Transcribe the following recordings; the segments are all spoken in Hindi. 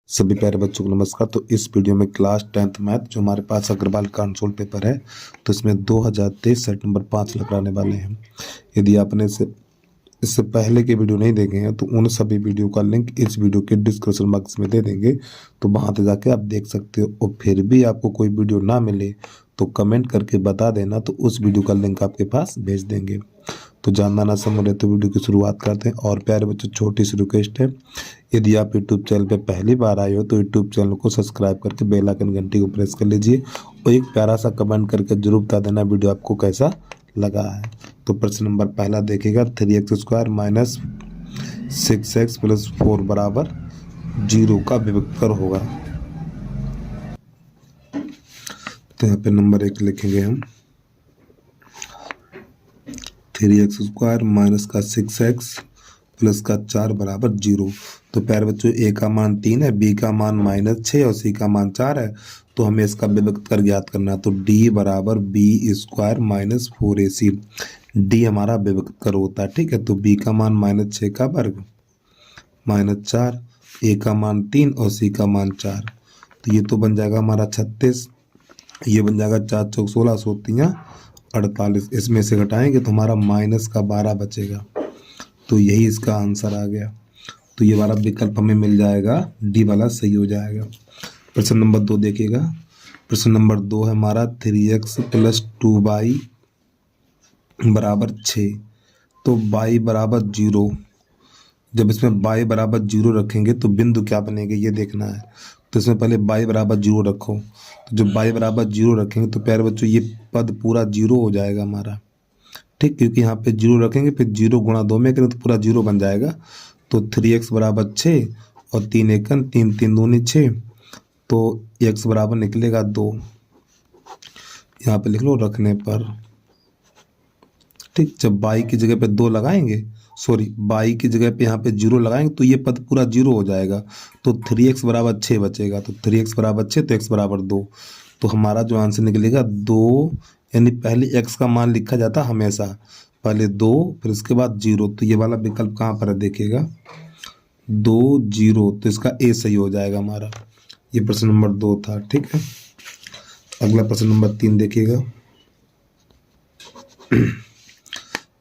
सभी प्यारे बच्चों को नमस्कार। तो इस वीडियो में क्लास 10th मैथ जो हमारे पास अग्रवाल का आंसर पेपर है, तो इसमें 2023 सेट नंबर 5 लगाने वाले हैं। यदि आपने इससे पहले के वीडियो नहीं देखे हैं तो उन सभी वीडियो का लिंक इस वीडियो के डिस्क्रिप्शन बॉक्स में दे देंगे, तो वहाँ पे जाके आप देख सकते हो। और फिर भी आपको कोई वीडियो ना मिले तो कमेंट करके बता देना, तो उस वीडियो का लिंक आपके पास भेज देंगे। तो जानना ना समझ रहे तो वीडियो की शुरुआत करते हैं। और प्यारे बच्चों, छोटी सी रिक्वेस्ट है, यदि आप यूट्यूब चैनल पे पहली बार आए हो तो यूट्यूब चैनल को सब्सक्राइब करके बेल आइकन घंटी को प्रेस कर लीजिए और एक प्यारा सा कमेंट करके जरूर बता देना वीडियो आपको कैसा लगा है। तो प्रश्न नंबर पहला देखिएगा, 3x² माइनस 6x प्लस 4 बराबर 0 का विभक्तर होगा। तो यहाँ पे नंबर 1 लिखेंगे हम, 3x² माइनस का 6x प्लस का 4 बराबर 0। तो प्यारे बच्चों, ए का मान 3 है, बी का मान -6 और सी का मान 4 है। तो हमें इसका विभक्तर ज्ञात करना है। तो डी बराबर b² माइनस 4ac, डी हमारा विभक्तर होता है। ठीक है, तो बी का मान -6 का वर्ग -4, ए का मान 3 और सी का मान 4। तो ये तो बन जाएगा हमारा 36, ये बन जाएगा 4 चौक 16, 48। इसमें से घटाएंगे तो हमारा -12 बचेगा। तो यही इसका आंसर आ गया। तो ये वाला विकल्प हमें मिल जाएगा, डी वाला सही हो जाएगा। प्रश्न नंबर 2 देखिएगा। प्रश्न नंबर 2 है हमारा 3x प्लस 2y बराबर 6। तो y बराबर 0, जब इसमें y बराबर 0 रखेंगे तो बिंदु क्या बनेंगे ये देखना है। तो इसमें पहले y बराबर 0 रखो। तो जब y बराबर 0 रखेंगे तो प्यारे बच्चों ये पद पूरा 0 हो जाएगा हमारा। ठीक, क्योंकि यहाँ पे 0 रखेंगे, फिर 0 गुणा 2 में करें तो पूरा 0 बन जाएगा। तो 3x बराबर 6 और 3 एकन 3, 3 दूनी 6, तो x बराबर निकलेगा 2। यहाँ पे लिख लो रखने पर। ठीक, जब y की जगह पे 2 लगाएंगे, y की जगह पे यहाँ पे 0 लगाएंगे तो ये पद पूरा 0 हो जाएगा। तो 3x बराबर 6 बचेगा। तो 3x बराबर 6 तो x बराबर 2। तो हमारा जो आंसर निकलेगा 2, यानी पहले x का मान लिखा जाता हमेशा, पहले 2 फिर उसके बाद 0। तो ये वाला विकल्प कहाँ पर है देखिएगा, 2 0। तो इसका ए सही हो जाएगा हमारा। ये प्रश्न नंबर 2 था। ठीक है, अगला प्रश्न नंबर 3 देखिएगा।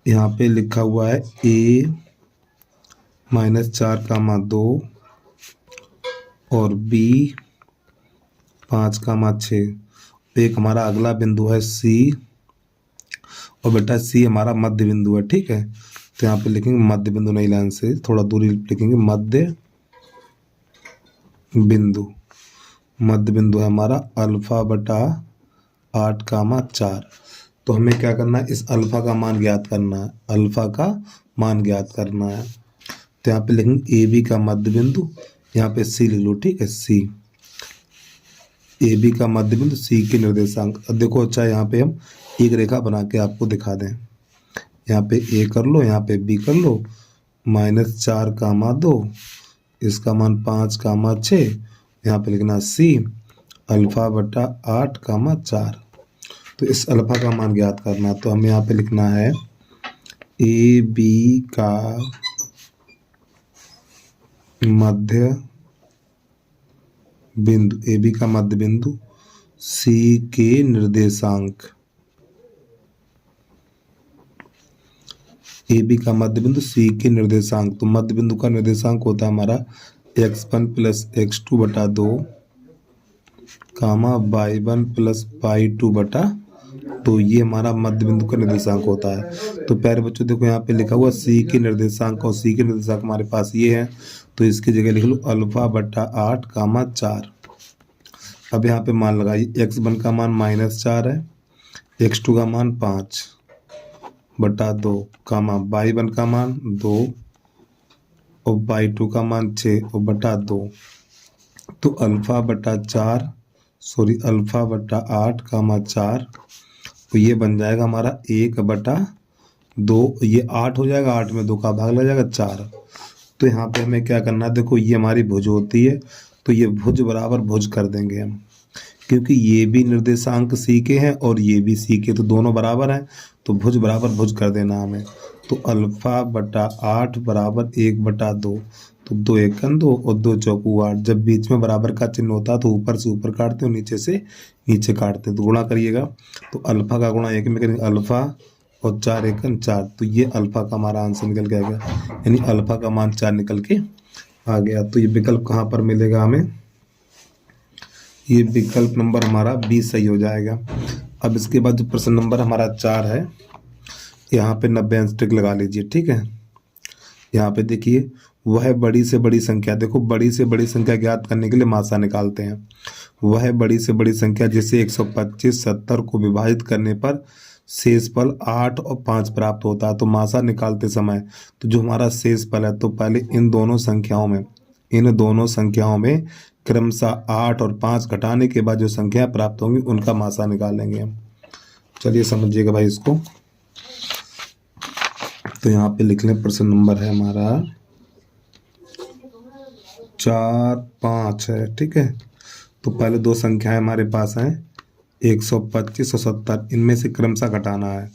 यहाँ पे लिखा हुआ है a -4, 2 और b 5, 6। एक हमारा अगला बिंदु है C, और बेटा C हमारा मध्य बिंदु है। ठीक है, तो यहाँ पे लिखेंगे मध्य बिंदु, नहीं लाइन से थोड़ा दूरी लिखेंगे, मध्य बिंदु। मध्य बिंदु है हमारा α/8, 4। तो हमें क्या करना है, इस अल्फा का मान ज्ञात करना है, अल्फा का मान ज्ञात करना है। तो यहाँ पे लिखेंगे ए बी का मध्य बिंदु, यहाँ पे C लिख लो। ठीक है, C ए बी का मध्य बिंदु, सी के निर्देशांक। अब देखो, अच्छा यहाँ पे हम एक रेखा बना के आपको दिखा दें। यहाँ पे ए कर लो, यहाँ पे बी कर लो, -4, 2, इसका मान 5, 6। यहाँ पे लिखना सी α/8, 4। तो इस अल्फा का मान ज्ञात करना। तो हमें यहाँ पे लिखना है ए बी का मध्य बिंदु, ए बी का मध्य बिंदु, सी के निर्देशांक, ए बी का मध्य बिंदु सी के निर्देशांक। तो मध्य बिंदु का निर्देशांक होता है हमारा x1 प्लस x2 बटा 2, y1 प्लस y2 बटा 2। ये हमारा मध्य बिंदु का निर्देशांक होता है। तो प्यारे बच्चों देखो, यहाँ पे लिखा हुआ सी के निर्देशांक, और सी के निर्देशांक हमारे पास ये है, तो इसकी जगह लिख लो α/8, 4। अब यहाँ पे मान लगाइए, x1 का मान -4 है, x2 का मान 5 बटा 2, y1 का मान 2 और y2 का मान 6 और बटा 2। तो α/8, 4, तो ये बन जाएगा हमारा 1/2। ये 8 हो जाएगा, 8 में 2 का भाग लग जाएगा 4। तो यहाँ पे हमें क्या करना है, देखो ये हमारी भुज होती है, तो ये भुज बराबर भुज कर देंगे हम, क्योंकि ये भी निर्देशांक सी के हैं और ये भी सी के, तो दोनों बराबर हैं, तो भुज बराबर भुज कर देना हमें। तो α/8 बराबर 1/2। तो 2 एकन 2 और 2 चौकू 8। जब बीच में बराबर का चिन्ह होता है तो ऊपर से ऊपर काटते हो, नीचे से नीचे काटते हैं। तो गुणा करिएगा तो अल्फा का गुणा 1 में करेंगे, अल्फा और 4 एकन 4। तो ये अल्फा का हमारा आंसर निकल के आ गया, यानी अल्फा का मान 4 निकल के आ गया। तो ये विकल्प कहाँ पर मिलेगा हमें? ये विकल्प नंबर हमारा 20 सही हो जाएगा। अब इसके बाद जो प्रश्न नंबर हमारा 4 है, यहाँ पे 90 अंश लगा लीजिए, ठीक है। यहाँ पे देखिए, वह बड़ी से बड़ी संख्या, देखो बड़ी से बड़ी संख्या ज्ञात करने के लिए मासा निकालते हैं। वह बड़ी से बड़ी संख्या जिसे 125 70 को विभाजित करने पर शेषफल 8 और 5 प्राप्त होता है। तो मासा निकालते समय तो जो हमारा शेषफल है, तो पहले इन दोनों संख्याओं में क्रमशः 8 और 5 घटाने के बाद जो संख्या प्राप्त होंगी उनका मासा निकालेंगे हम। चलिए समझिएगा भाई इसको। तो यहाँ पे लिख लें, प्रश्न नंबर है हमारा 4 5 है, ठीक है। तो पहले दो संख्याएं हमारे पास हैं 125 और 70, इनमें से क्रमशः घटाना है।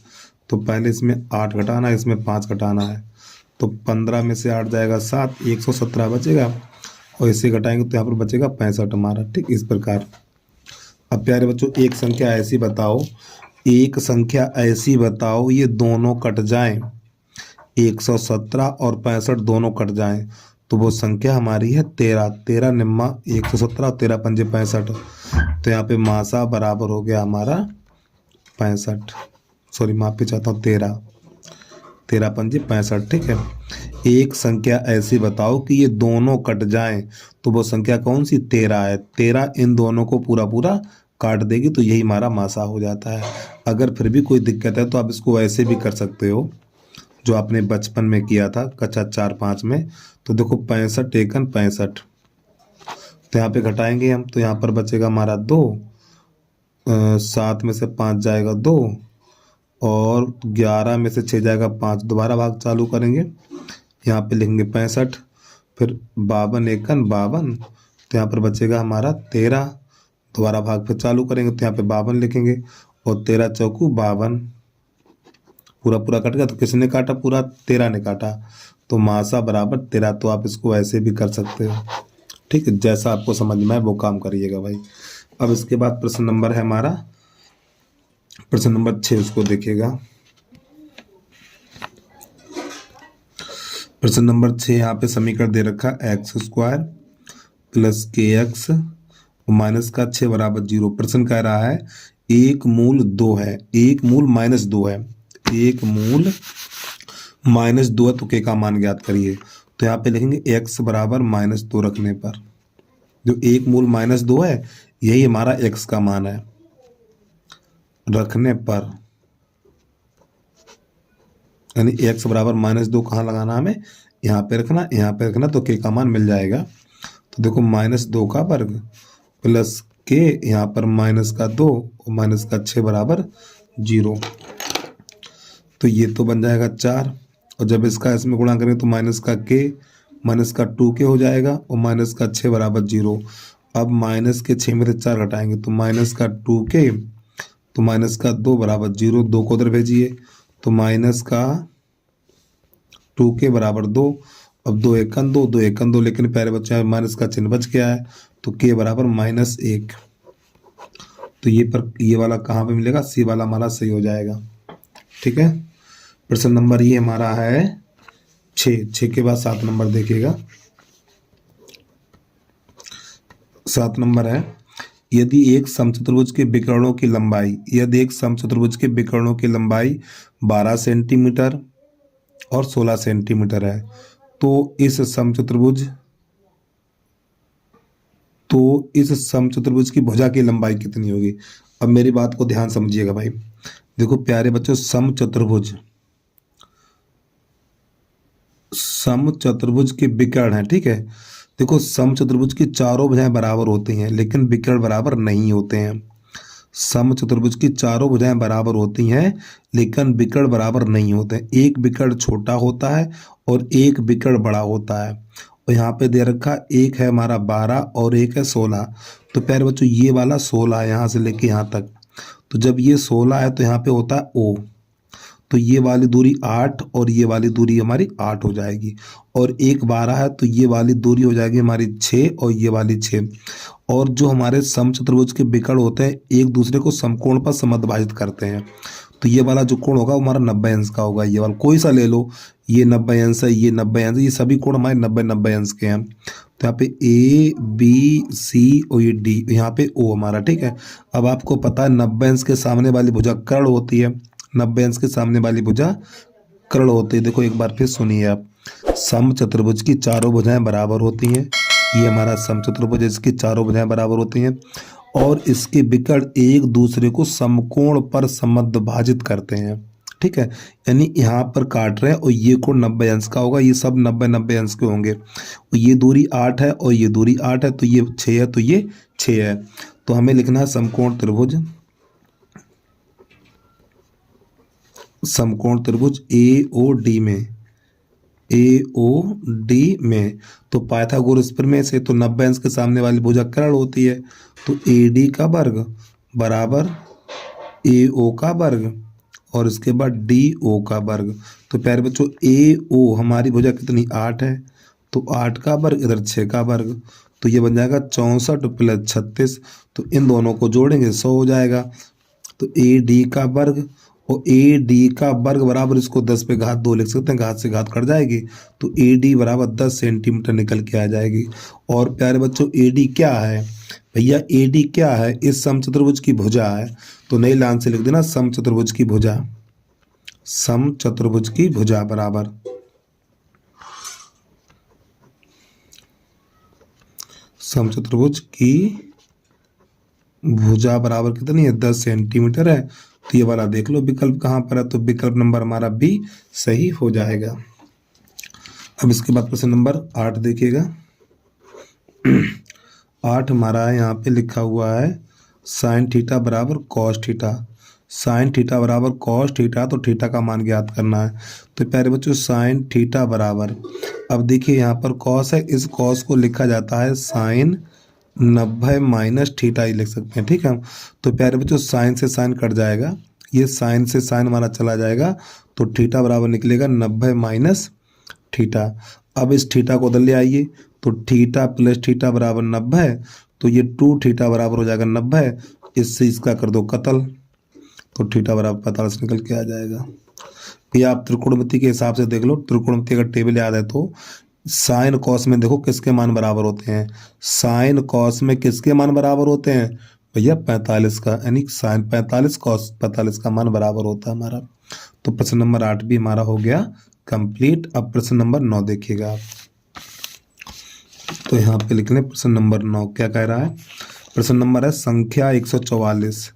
तो पहले इसमें 8 घटाना है, इसमें 5 घटाना है। तो 15 में से 8 जाएगा 7, 117 बचेगा और इसे घटाएंगे तो यहाँ पर बचेगा 65 हमारा, ठीक। इस प्रकार अब प्यारे बच्चों एक संख्या ऐसी बताओ ये दोनों कट जाएं, 117 और 65 दोनों कट जाएं, तो वो संख्या हमारी है 13। 13 निम्मा 117 और 13 पंजे 65। तो यहाँ पे मासा बराबर हो गया हमारा 65, सॉरी माफी चाहता हूँ 13, 13 पंजे 65, ठीक है। एक संख्या ऐसी बताओ कि ये दोनों कट जाएं, तो वो संख्या कौन सी? 13 है। 13 इन दोनों को पूरा पूरा काट देगी, तो यही हमारा मासा हो जाता है। अगर फिर भी कोई दिक्कत है तो आप इसको ऐसे भी कर सकते हो जो आपने बचपन में किया था कक्षा 4-5 में। तो देखो 65 एकन 65, तो यहाँ पे घटाएंगे हम, तो यहाँ पर बचेगा हमारा 2, 7 में से 5 जाएगा 2 और 11 में से 6 जाएगा 5। दोबारा भाग चालू करेंगे, यहाँ पे लिखेंगे 65, फिर 52 एकन 52, तो यहाँ पर बचेगा हमारा 13। दोबारा भाग फिर चालू करेंगे तो यहाँ पे 52 लिखेंगे और 13 चौकू 52, पूरा पूरा कट गया। तो किसने काटा? पूरा 13 ने काटा। तो मासा बराबर 13। तो आप इसको ऐसे भी कर सकते हो, ठीक है, जैसा आपको समझ में आए वो काम करिएगा भाई। अब इसके बाद प्रश्न नंबर है हमारा प्रश्न नंबर 6, उसको देखिएगा। प्रश्न नंबर 6 यहाँ पे समीकरण दे रखा x² प्लस kx माइनस का 6 बराबर 0। प्रश्न कह रहा है एक मूल 2 है, एक मूल माइनस 2 है, एक मूल माइनस 2 है, तो k का मान ज्ञात करिए। तो यहाँ पे लिखेंगे x बराबर -2 रखने पर, जो एक मूल -2 है यही हमारा x का मान है रखने पर, यानी x बराबर -2 कहाँ लगाना हमें? यहाँ पे रखना, यहाँ पे रखना, तो k का मान मिल जाएगा। तो देखो -2 का वर्ग प्लस k, यहाँ पर -2 और -6 बराबर 0। तो ये तो बन जाएगा 4, और जब इसका इसमें गुणा करें तो -2k हो जाएगा और -6 बराबर 0। अब -6 में से 4 घटाएंगे तो -2k, तो -2 बराबर 0। 2 को उधर भेजिए तो -2k बराबर 2। अब 2 एकन 2, 2 एकन 2, लेकिन प्यारे बच्चे माइनस का चिन्ह बच गया है, तो k बराबर -1। तो ये वाला कहाँ पे मिलेगा? सी वाला हमारा सही हो जाएगा, ठीक है। प्रश्न नंबर ये हमारा है 6 के बाद 7 नंबर देखिएगा। 7 नंबर है यदि एक समचतुर्भुज के विकर्णों की लंबाई 12 सेंटीमीटर और 16 सेंटीमीटर है, तो इस समचतुर्भुज की भुजा की लंबाई कितनी होगी? अब मेरी बात को ध्यान समझिएगा भाई। देखो प्यारे बच्चों, समचतुर्भुज के विकर्ण है, ठीक है। देखो समचतुर्भुज की चारों भुजाएं बराबर होती हैं लेकिन विकर्ण बराबर नहीं होते हैं। समचतुर्भुज की चारों भुजाएं बराबर होती हैं लेकिन विकर्ण बराबर नहीं होते हैं। एक विकर्ण छोटा होता है और एक विकर्ण बड़ा होता है। और यहाँ पे दे रखा एक है हमारा 12 और एक है 16। तो प्यारे बच्चों ये वाला 16 है यहाँ से लेके यहाँ तक, तो जब ये 16 है तो यहाँ पे होता है O। तो ये वाली दूरी 8 और ये वाली दूरी हमारी 8 हो जाएगी, और एक 12 है तो ये वाली दूरी हो जाएगी हमारी 6 और ये वाली 6। और जो हमारे समचतुर्भुज के विकर्ण होते हैं एक दूसरे को समकोण पर समद्विभाजित करते हैं, तो ये वाला जो कोण होगा वो हमारा 90 अंश का होगा। ये वाला कोई सा ले लो, ये 90 अंश है, ये 90 अंश है, ये सभी कोण हमारे 90 अंश के हैं। तो यहाँ पे ए बी सी और ये डी, यहाँ पे ओ हमारा, ठीक है। अब आपको पता है 90 अंश के सामने वाली भुजा कर्ण होती है, 90 अंश के सामने वाली भुजा कर्ण होती है। देखो एक बार फिर सुनिए आप, समचतुर्भुज की चारों भुजाएं बराबर होती हैं, ये हमारा समचतुर्भुज है, इसकी चारों भुजाएं बराबर होती हैं, और इसके विकर्ण एक दूसरे को समकोण पर समद्विभाजित करते हैं, ठीक है। यानी यहाँ पर काट रहे हैं और ये कोण 90 अंश का होगा, ये सब 90 अंश के होंगे। और ये दूरी 8 है और ये दूरी 8 है, तो ये 6 है, तो ये 6 है। तो हमें लिखना है समकोण त्रिभुज AOD में, तो पाइथागोरस प्रमेय से तो 90 अंश के सामने वाली भुजा कर्ण होती है, तो AD का वर्ग बराबर AO का वर्ग और इसके बाद DO का वर्ग। तो प्यारे बच्चों AO हमारी भुजा कितनी 8 है, तो 8 का वर्ग इधर 6 का वर्ग, तो ये बन जाएगा 64 + 36। तो इन दोनों को जोड़ेंगे 100 हो जाएगा। तो AD का वर्ग और AD का वर्ग बराबर, इसको 10 पे घात 2 लिख सकते हैं, घात से घात कट जाएगी, तो AD बराबर 10 सेंटीमीटर निकल के आ जाएगी। और प्यारे बच्चों AD क्या है भैया, AD क्या है, इस समचतुर्भुज की भुजा है। तो नई लाइन से लिख देना समचतुर्भुज की भुजा, समचतुर्भुज की भुजा बराबर समचतुर्भुज की भुजा बराबर कितनी है, 10 सेंटीमीटर है। तो ये वाला देख लो विकल्प कहाँ पर है, तो विकल्प नंबर हमारा बी सही हो जाएगा। अब इसके बाद प्रश्न नंबर 8 देखिएगा। 8 हमारा यहाँ पे लिखा हुआ है साइन थीटा बराबर कॉस थीटा, साइन थीटा बराबर कॉस थीटा, तो थीटा का मान ज्ञात करना है। तो प्यारे बच्चों साइन थीटा बराबर, अब देखिए यहाँ पर कॉस है, इस कॉस को लिखा जाता है साइन 90 - थीटा ही लिख सकते हैं, ठीक है। तो प्यारे बच्चों साइन से साइन कट जाएगा, ये साइन से साइन हमारा चला जाएगा, तो थीटा बराबर निकलेगा 90 - थीटा। अब इस थीटा को उधर ले आइए, तो थीटा + थीटा बराबर 90, तो ये 2 थीटा बराबर हो जाएगा 90, इससे इसका कर दो कतल, तो थीटा बराबर 45 निकल के आ जाएगा। ये आप त्रिकोणमिति के हिसाब से देख लो, त्रिकोणमिति का टेबल याद है तो साइन कॉस में देखो किसके मान बराबर होते हैं, साइन कॉस में किसके मान बराबर होते हैं भैया 45 का, यानी साइन 45 कॉस 45 का मान बराबर होता है हमारा। तो प्रश्न नंबर 8 भी हमारा हो गया कंप्लीट। अब प्रश्न नंबर 9 देखिएगा आप, तो यहाँ पे लिख लें प्रश्न नंबर 9 क्या कह रहा है। प्रश्न नंबर है संख्या 144,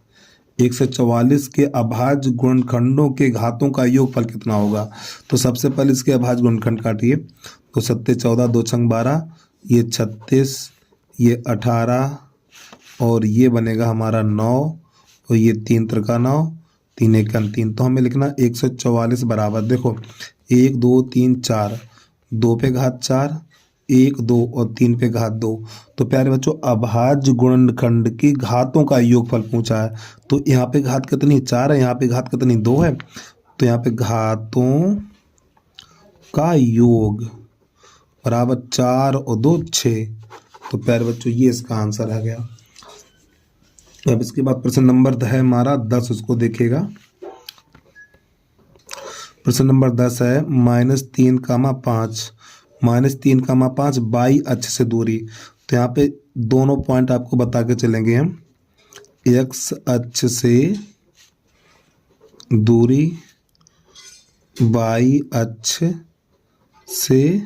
144 के अभाज्य गुणनखंडों के घातों का योगफल कितना होगा। तो सबसे पहले इसके अभाज्य गुणनखंड काटिए, तो 7 14 2 6 12, ये 36, ये 18 और ये बनेगा हमारा 9 और ये 3 त्रिका 9, 3 1 3। तो हमें लिखना 144 बराबर, देखो 1 2 3 4, 2 पे घात 4, 1 2 और 3 पे घात 2। तो प्यारे बच्चों अभाज्य गुणनखंड की घातों का योगफल पूछा है, तो यहाँ पे घात कितनी 4 है, यहाँ पे घात कितनी 2 है, तो यहाँ पे घातों का योग बराबर 4 और 2 6। तो प्यारे बच्चों ये इसका आंसर आ गया। अब इसके बाद प्रश्न नंबर है हमारा 10, उसको देखिएगा। प्रश्न नंबर 10 है -3, 5, -3, 5 बाई अक्ष से दूरी। तो यहाँ पे दोनों पॉइंट आपको बता के चलेंगे हम, एक्स अक्ष से दूरी, बाई अक्ष से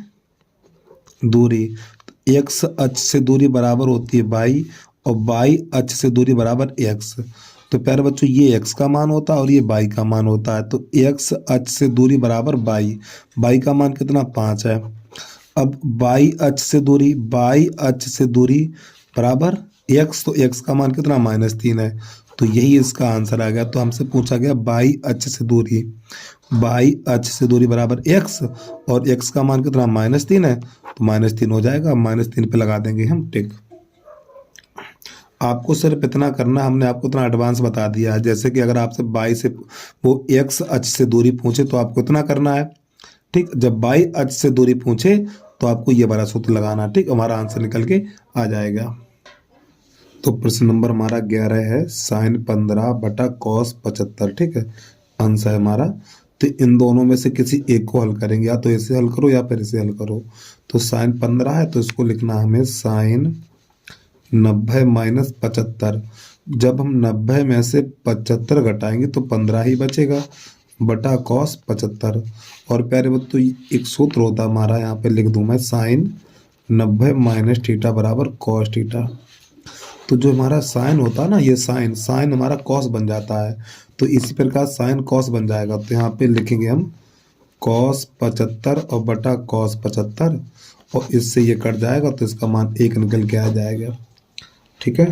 दूरी। एक्स अक्ष से दूरी बराबर होती है बाई, और बाई अक्ष से दूरी बराबर एक्स। तो प्यारे बच्चों ये एक्स का मान होता है और ये बाई का मान होता है। तो एक्स अक्ष से दूरी बराबर बाई, बाई का मान कितना 5 है। अब बाई अक्ष से दूरी, बाई अक्ष से दूरी बराबर एक्स, तो एक्स का मान कितना -3 है। तो यही इसका आंसर आ गया। तो हमसे पूछा गया बाई अक्ष से दूरी, बाई अक्ष से दूरी बराबर एक्स, और एक्स का मान कितना -3 है, तो -3 हो जाएगा। -3 पे लगा देंगे हम टिक। आपको सिर्फ इतना करना, हमने आपको इतना एडवांस बता दिया है। जैसे कि अगर आपसे बाई से वो एक्स अक्ष से दूरी पूछे तो आपको इतना करना है। ठीक, जब बाई अक्ष से दूरी पूछे तो आपको ये वाला सूत्र लगाना। ठीक, हमारा आंसर निकल के आ जाएगा। तो प्रश्न नंबर हमारा 11 है साइन 15 बटा कॉस 75। ठीक है, आंसर है हमारा। तो इन दोनों में से किसी एक को हल करेंगे, या तो इसे हल करो या फिर इसे हल करो। तो साइन 15 है तो इसको लिखना हमें साइन 90 माइनस 75। जब हम 90 में से 75 घटाएंगे तो 15 ही बचेगा बटा कॉस 75। और प्यारे बच्चों एक सूत्र होता है हमारा, यहाँ पे लिख दूं मैं, साइन 90 माइनस थीटा बराबर कॉस थीटा। तो जो हमारा साइन होता है ना, ये साइन साइन हमारा कॉस बन जाता है। तो इसी प्रकार साइन कॉस बन जाएगा। तो यहाँ पे लिखेंगे हम कॉस 75 और बटा कॉस 75, और इससे ये कट जाएगा तो इसका मान 1 निकल के आ जाएगा। ठीक है,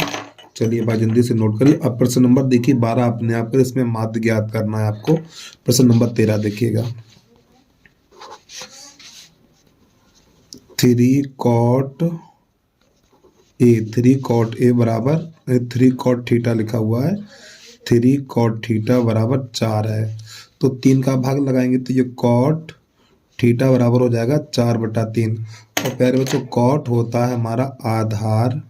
चलिए भाई जल्दी से नोट करिए। अब प्रश्न नंबर देखिए 12 अपने आप कर, इसमें माध्य ज्ञात करना है आपको। प्रश्न नंबर 13 देखिएगा, 3 कॉट ए बराबर 3 कॉट थीटा लिखा हुआ है, 3 कॉट थीटा बराबर 4 है। तो 3 का भाग लगाएंगे तो ये कॉट थीटा बराबर हो जाएगा 4/3। और प्यारे बच्चों कॉट होता है हमारा आधार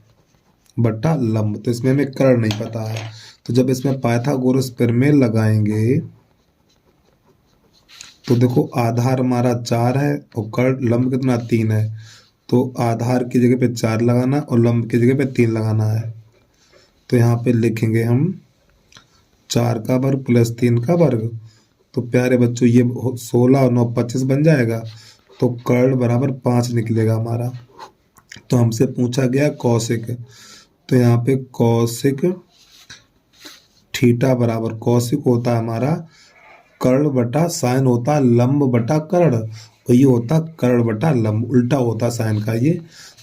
बटा लंब, तो इसमें हमें कर्ण नहीं पता है। तो जब इसमें पाइथागोरस प्रमेय लगाएंगे तो देखो आधार हमारा 4 है और कर्ण लंब कितना 3 है। तो आधार की जगह पे 4 लगाना और लंब की जगह पे 3 लगाना है। तो यहाँ पे लिखेंगे हम 4 का वर्ग प्लस 3 का वर्ग। तो प्यारे बच्चों ये 16 और 9 25 बन जाएगा। तो कर्ण बराबर 5 निकलेगा हमारा। तो हमसे पूछा गया कौशिक, तो यहाँ पे कौशिक थीटा बराबर, कौशिक होता है हमारा कर्ण बटा साइन होता है लंब बटा कर्ण, और ये होता कर्ण बटा लंब, उल्टा होता साइन का ये।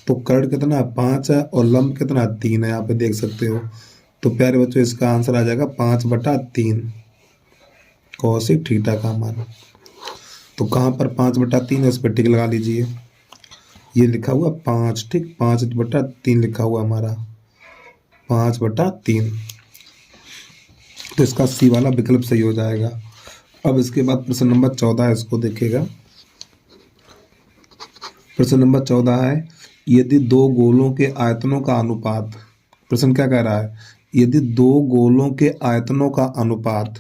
तो कर्ण कितना 5 है और लंब कितना 3 है, यहाँ पे देख सकते हो। तो प्यारे बच्चों इसका आंसर आ जाएगा 5/3 कौशिक थीटा का मान। तो कहाँ पर 5/3 है, इस पर टिक लगा लीजिए। ये लिखा हुआ 5, ठीक 5/3 लिखा हुआ हमारा 5/3। तो इसका सी वाला विकल्प सही हो जाएगा। अब इसके बाद प्रश्न नंबर 14 है, इसको देखेगा। प्रश्न नंबर 14 है, यदि दो गोलों के आयतनों का अनुपात, प्रश्न क्या कह रहा है, यदि दो गोलों के आयतनों का अनुपात,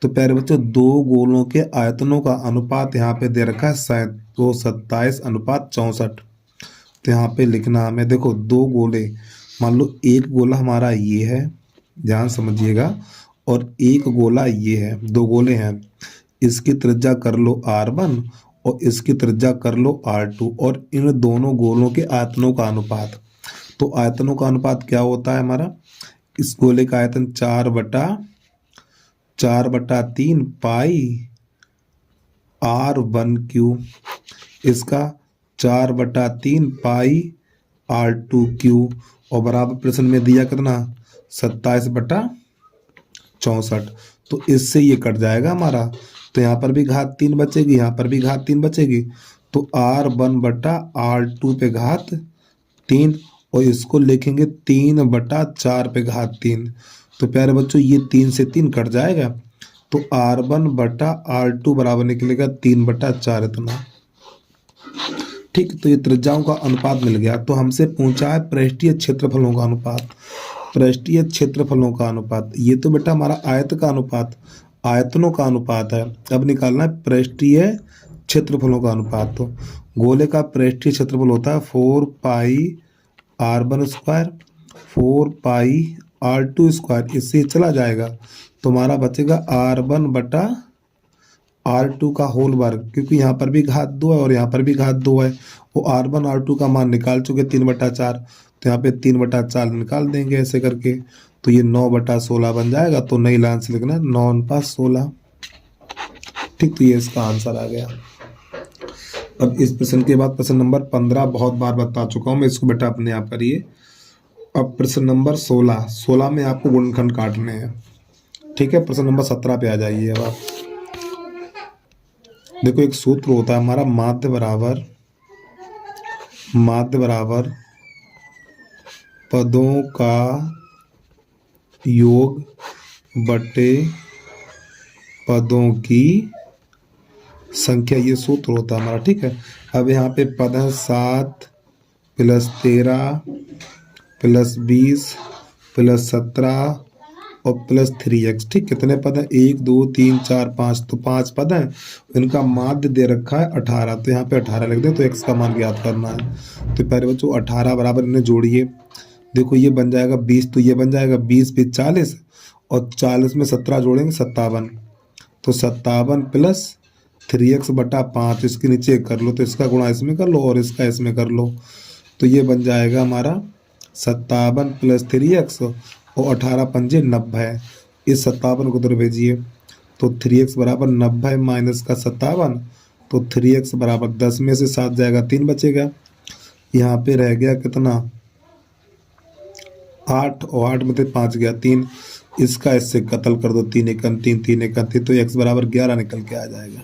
तो प्यारे बच्चों दो गोलों के आयतनों का अनुपात यहाँ पे दे रखा है 27:64। तो यहाँ पे लिखना हमें, देखो दो गोले, मान लो एक गोला हमारा ये है, ध्यान समझिएगा, और एक गोला ये है, दो गोले हैं। इसकी त्रिज्या कर लो r1 और इसकी त्रिज्या कर लो r2, और इन दोनों गोलों के आयतनों का अनुपात। तो आयतनों का अनुपात क्या होता है हमारा, इस गोले का आयतन 4/3 पाई r1 इसका 4/3 पाई r2 और बराबर प्रश्न में दिया कितना 27/64। तो इससे ये कट जाएगा हमारा। तो यहाँ पर भी घात 3 बचेगी, यहाँ पर भी घात 3 बचेगी। तो r1/r2 पे घात 3, और इसको लिखेंगे 3/4 पे घात 3। तो प्यारे बच्चों ये 3 से 3 कट जाएगा। तो r1/r2 बराबर निकलेगा 3/4 इतना। ठीक, तो ये त्रिज्याओं का अनुपात मिल गया। तो हमसे पूछा है पृष्ठीय क्षेत्रफलों का अनुपात, पृष्ठीय क्षेत्रफलों का अनुपात। ये तो बेटा हमारा आयत का अनुपात, आयतनों का अनुपात है। अब निकालना है पृष्ठीय क्षेत्रफलों का अनुपात। तो गोले का पृष्ठीय क्षेत्रफल होता है 4πr1², 4πr2², इससे चला जाएगा तो हमारा बचेगा r1/r2 का होल वर्ग, क्योंकि यहाँ पर भी घात 2 है और यहाँ पर भी घात 2 है। वो r1 r2 का मान निकाल चुके 3/4, तो यहाँ पे 3/4 निकाल देंगे ऐसे करके। तो ये 9/16 बन जाएगा। तो नई लाइन से लिखना 9×16। ठीक, तो ये इसका आंसर आ गया। अब इस प्रश्न के बाद प्रश्न नंबर 15 बहुत बार बता चुका हूँ मैं, इसको बेटा अपने आप करिए। अब प्रश्न नंबर 16 में आपको गुणनखंड काटने हैं। ठीक है, प्रश्न नंबर 17 पे आ जाइए। अब आप देखो एक सूत्र होता है हमारा, माध्य बराबर पदों का योग बटे पदों की संख्या, ये सूत्र होता है हमारा। ठीक है, अब यहाँ पे पद है 7 + 13 + 20 + 17 और +3x। ठीक, कितने पद हैं? 1 2 3 4 5, तो 5 पद हैं। इनका माध्य दे रखा है 18, तो यहाँ पे 18 लिख दें, तो x का मान ज्ञात करना है। तो पहले बच्चों 18 बराबर इन्हें जोड़िए, देखो ये बन जाएगा 20, तो ये बन जाएगा 20 + 40 और 40 में 17 जोड़ेंगे 57, तो 57 + 3x बटा 5, इसके नीचे कर लो, तो इसका गुणा इसमें कर लो और इसका इसमें कर लो, तो ये बन जाएगा हमारा 57 + 3x और 18 पंजे 90। इस 57 को उधर भेजिए, तो 3x बराबर 90 माइनस का 57, तो 3x बराबर 10 में से 7 जाएगा 3 बचेगा। यहाँ पे रह गया कितना? 8 और 8 में से 5 गया 3, इसका इससे कत्ल कर दो, 3 × 3 3 × 3, तो x बराबर 11 निकल के आ जाएगा।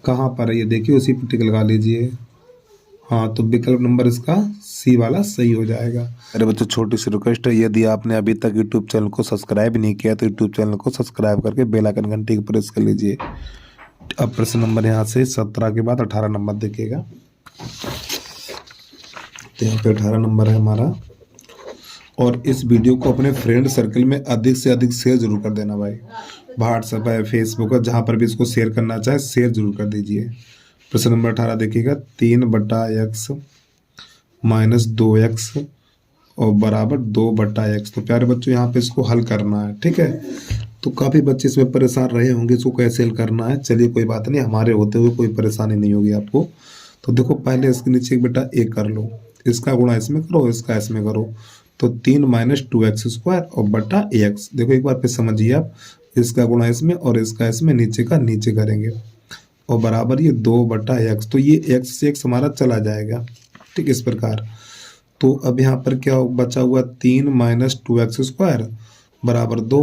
कहाँ पर है ये देखिए, उसी पर टिक लगा लीजिए। हाँ, तो विकल्प नंबर इसका सी वाला सही हो जाएगा। अरे बच्चों, छोटी सी रिक्वेस्ट है, यदि आपने अभी तक यूट्यूब चैनल को सब्सक्राइब नहीं किया तो यूट्यूब चैनल को सब्सक्राइब करके बेल आइकन घंटी को प्रेस कर लीजिए। अब प्रश्न नंबर यहाँ से 17 के बाद 18 नंबर दिखेगा, तो यहाँ पे 18 नंबर है हमारा। और इस वीडियो को अपने फ्रेंड सर्कल में अधिक से अधिक शेयर जरूर कर देना भाई, व्हाट्सएप है, फेसबुक है, जहाँ पर भी इसको शेयर करना चाहे शेयर जरूर कर दीजिए। प्रश्न नंबर 18 देखिएगा, 3/x - 2x और बराबर 2/x। तो प्यारे बच्चों यहाँ पे इसको हल करना है। ठीक है, तो काफ़ी बच्चे इसमें परेशान रहे होंगे, इसको कैसे हल करना है। चलिए कोई बात नहीं, हमारे होते हुए कोई परेशानी नहीं होगी आपको। तो देखो पहले इसके नीचे बेटा एक कर लो, इसका गुणा इसमें करो, इसका इसमें करो, तो 3 - 2x² और बटा ax। देखो एक बार फिर समझिए आप, इसका गुणा इसमें और इसका इसमें, नीचे का नीचे करेंगे और बराबर ये 2/x। तो ये x से x हमारा चला जाएगा। ठीक, इस प्रकार। तो अब यहाँ पर क्या बचा हुआ? 3 - 2x² बराबर 2।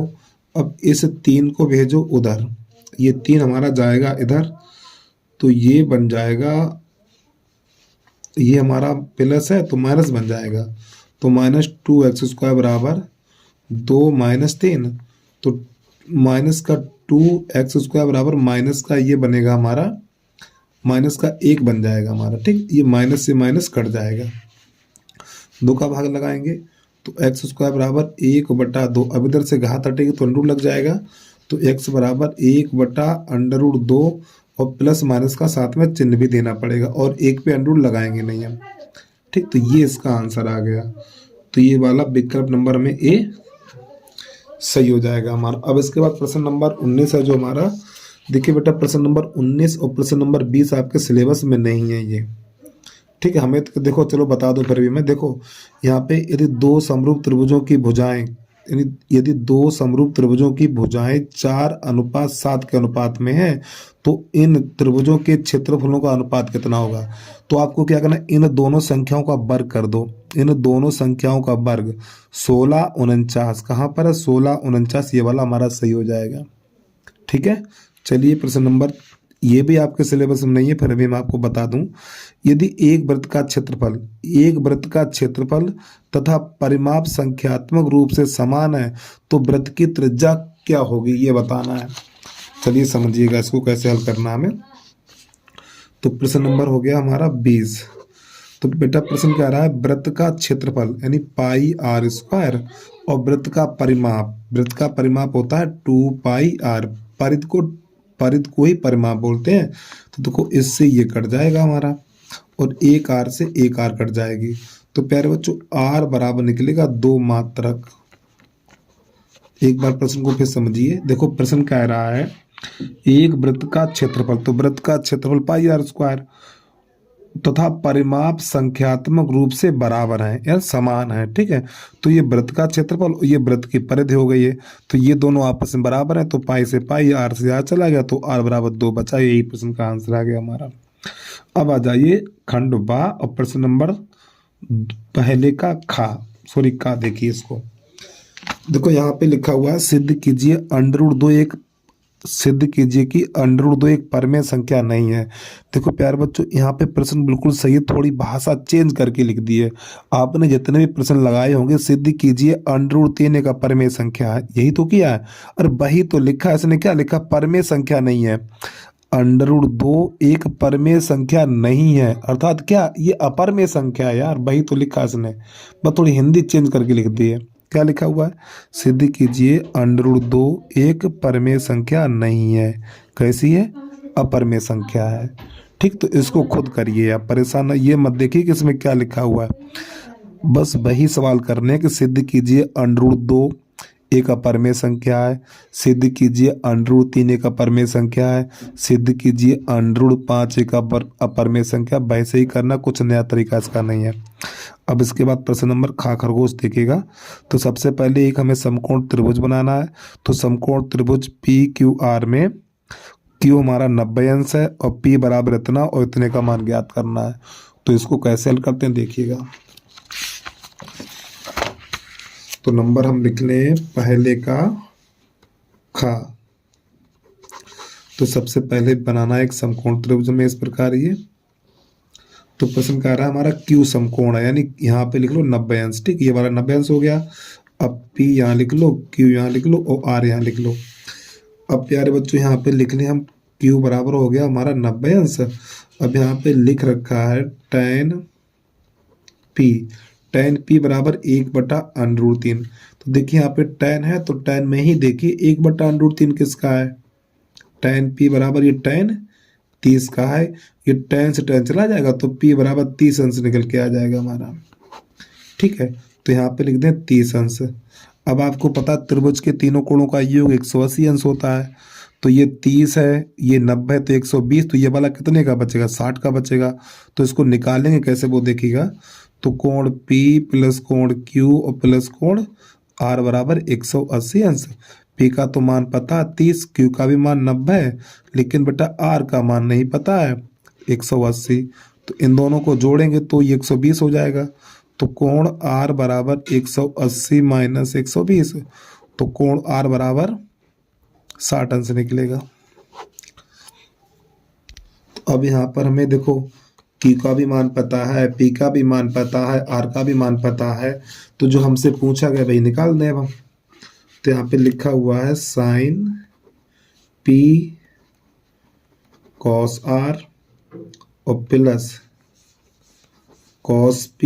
अब इस 3 को भेजो उधर, ये 3 हमारा जाएगा इधर, तो ये बन जाएगा, ये हमारा प्लस है तो माइनस बन जाएगा, तो -2x² बराबर 2 - 3, तो माइनस का 2x² बराबर माइनस का ये बनेगा हमारा, माइनस का 1 बन जाएगा हमारा। ठीक, ये माइनस से माइनस कट जाएगा, 2 का भाग लगाएंगे, तो x² बराबर 1/2। अब इधर से घात हटेगी तो अंडर लग जाएगा, तो x बराबर 1/√2 और प्लस माइनस का साथ में चिन्ह भी देना पड़ेगा, और 1 पे अंडर लगाएंगे नहीं हम। ठीक, तो ये इसका आंसर आ गया। तो ये वाला विकल्प नंबर में ए सही हो जाएगा हमारा। अब इसके बाद प्रश्न नंबर 19 है जो हमारा, देखिए बेटा प्रश्न नंबर 19 और प्रश्न नंबर 20 आपके सिलेबस में नहीं है ये। ठीक है, हमें तो देखो चलो बता दो फिर भी मैं, देखो यहाँ पे यदि 2 समरूप त्रिभुजों की भुजाएं, यदि 2 समरूप त्रिभुजों की भुजाएं 4:7 के अनुपात में है, तो इन त्रिभुजों के क्षेत्रफलों का अनुपात कितना होगा? तो आपको क्या करना है, इन दोनों संख्याओं का वर्ग कर दो, इन दोनों संख्याओं का वर्ग 16 49। कहाँ पर है? 16 49, ये वाला हमारा सही हो जाएगा। ठीक है, चलिए प्रश्न नंबर, ये भी आपके सिलेबस में नहीं है, फिर भी मैं आपको बता दूं, यदि एक वृत्त का क्षेत्रफल तथा परिमाप संख्यात्मक रूप से समान है तो वृत्त की त्रिज्या क्या होगी, ये बताना है। चलिए समझिएगा इसको कैसे हल करना है हमें। तो प्रश्न नंबर हो गया हमारा 20। तो बेटा प्रश्न क्या रहा है, वृत्त का क्षेत्रफल यानी πr² और वृत्त का परिमाप होता है 2πr। परिध को ही परिमाप बोलते हैं। तो देखो इससे ये कट जाएगा हमारा और एक r से एक r कट जाएगी। तो प्यारे बच्चों r बराबर निकलेगा 2 मात्रक। एक बार प्रश्न को फिर समझिए, देखो प्रश्न कह रहा है एक वृत्त का क्षेत्रफल, तो वृत्त का क्षेत्रफल πr² तथा परिमाप संख्यात्मक रूप से बराबर है या समान है। ठीक है, तो ये वृत्त का क्षेत्रफल, ये वृत्त की परिधि हो गई है, तो ये दोनों आपस में बराबर है, तो पाई से पाई, आर से आर चला गया, तो आर बराबर 2 बचा। यही प्रश्न का आंसर आ गया हमारा। अब आ जाइए खंड बा और प्रश्न नंबर पहले का का देखिए इसको, देखो यहाँ पे लिखा हुआ है सिद्ध कीजिए √2 एक सिद्ध कीजिए कि √2 एक परमेय संख्या नहीं है। देखो प्यारे बच्चों, यहाँ पे प्रश्न बिल्कुल सही है, थोड़ी भाषा चेंज करके लिख दी है। आपने जितने भी प्रश्न लगाए होंगे, सिद्ध कीजिए √3 एक अपरमेय संख्या है, यही तो किया है। और वही तो लिखा है इसने, क्या लिखा? परमेय संख्या नहीं है। √2 एक परमेय संख्या नहीं है, अर्थात क्या, ये अपरमेय संख्या है यार, वही तो लिखा है इसने, बस थोड़ी हिंदी चेंज करके लिख दी है। क्या लिखा हुआ है? सिद्ध कीजिए √2 एक परमेय संख्या नहीं है। कैसी है? अपरमेय संख्या है। ठीक, तो इसको खुद करिए, आप परेशान ये मत देखिए कि इसमें क्या लिखा हुआ है, बस वही सवाल करने हैं कि सिद्ध कीजिए √2 एक अपरमेय संख्या है, सिद्ध कीजिए √3 एक अपरमेय संख्या है, सिद्ध कीजिए √5 एक अपरमेय संख्या। वैसे ही करना, कुछ नया तरीका इसका नहीं है। अब इसके बाद प्रश्न नंबर खा खरगोश देखिएगा। तो सबसे पहले एक हमें समकोण त्रिभुज बनाना है। तो समकोण त्रिभुज PQR में Q हमारा 90 अंश है और P बराबर इतना और इतने का मान ज्ञात करना है। तो इसको कैसे हल करते हैं देखिएगा। तो नंबर हम लिख लें पहले का खा। तो सबसे पहले बनाना एक समकोण त्रिभुज में इस प्रकार ये। तो प्रश्न कह रहा है हमारा Q समकोण है, यानी यहाँ पे लिख लो 90 अंश। ठीक, ये वाला 90 अंश हो गया। अब P यहाँ लिख लो, Q यहाँ लिख लो और R यहाँ लिख लो। अब प्यारे बच्चों यहाँ पे लिख लें हम, Q बराबर हो गया हमारा 90 अंश। अब यहाँ पे लिख रखा है tan P बराबर 1/√3। तो देखिए यहाँ पे tan है, तो tan में ही देखिए 1/√3 किसका है? tan P बराबर ये tan 30 का है, ये tan से tan चला जाएगा तो P बराबर 30 अंश निकल के आ जाएगा हमारा। ठीक है, तो यहाँ पे लिख दें 30 अंश। अब आपको पता त्रिभुज के तीनों कोणों का योग 180 अंश होता है। तो ये 30 है, ये 90 तो 120, तो ये वाला कितने का बचेगा? 60 का बचेगा। तो इसको निकालेंगे कैसे वो देखिएगा। तो कोण P प्लस कोण Q और प्लस कोण R बराबर 180 अंश। P का तो मान पता 30, Q का भी मान 90 है, लेकिन बेटा R का मान नहीं पता है 180। तो इन दोनों को जोड़ेंगे तो ये 120 हो जाएगा। तो कोण R बराबर 180 माइनस 120, तो कोण R बराबर 60 अंश निकलेगा। तो अब यहाँ पर हमें देखो Q का भी मान पता है, P का भी मान पता है, R का भी मान पता है। तो जो हमसे पूछा गया वही निकाल दें अब हम। तो यहाँ पे लिखा हुआ है sin P cos R और प्लस cos P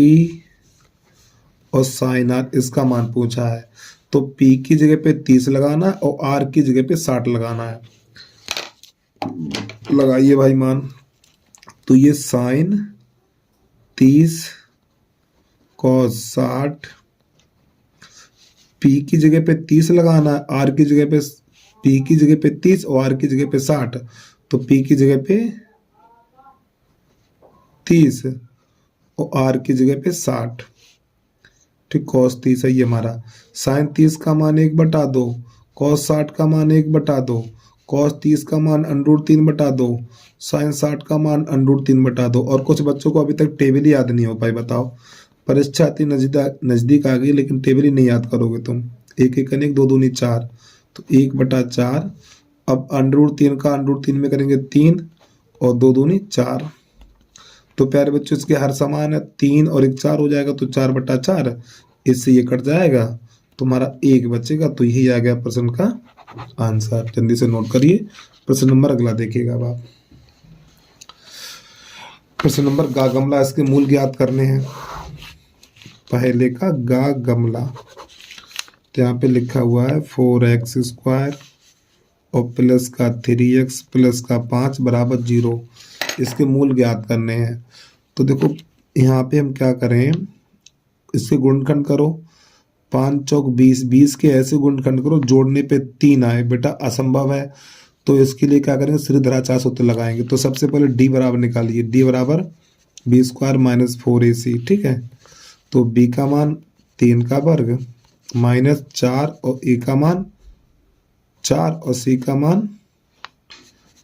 और sin R, इसका मान पूछा है। तो P की जगह पे 30 लगाना है और R की जगह पे 60 लगाना है। लगाइए भाई मान। तो ये sin 30 cos 60, P की जगह पे 30 लगाना है, R की जगह पे, P की जगह पे 30 और R की जगह पे 60। तो P की जगह पे 30 और R की जगह पे 60। ठीक, cos 30 है ये हमारा। sin 30 का मान 1/2, cos 60 का मान 1/2, cos 30 का मान √3/2, sin 60 का मान √3/2। और कुछ बच्चों को अभी तक टेबल ही याद नहीं हो पाई, बताओ। परीक्षा इतनी नजदीक आ गई लेकिन टेबल ही नहीं याद करोगे तुम। 1 1 1 2 दूनी 4, तो 1/4। अब √3 का √3 में करेंगे 3 और 2 दूनी 4। तो प्यारे बच्चों इसके हर समान है, 3 और 1 4 हो जाएगा, तो 4/4। इससे ये कट जाएगा, तुम्हारा 1 बचेगा। तो यही आ गया प्रश्न का आंसर। जल्दी से नोट करिए। प्रश्न नंबर अगला देखिएगा अब आप। प्रश्न नंबर गा गमला, इसके मूल ज्ञात करने हैं। पहले का गा गमला, तो यहाँ पे लिखा हुआ है 4x² और प्लस का 3x प्लस का 5 बराबर 0। इसके मूल ज्ञात करने हैं। तो देखो यहाँ पे हम क्या करें, इसके गुणनखंड करो। 5 चौक 20, 20 के ऐसे गुणनखंड करो जोड़ने पे 3 आए, बेटा असंभव है। तो इसके लिए क्या करेंगे, श्रीधराचार्य सूत्र लगाएंगे। तो सबसे पहले D बराबर निकालिए, D बराबर B² माइनस 4AC। ठीक है, तो B का मान 3 का वर्ग माइनस 4 और A का मान 4 और C का मान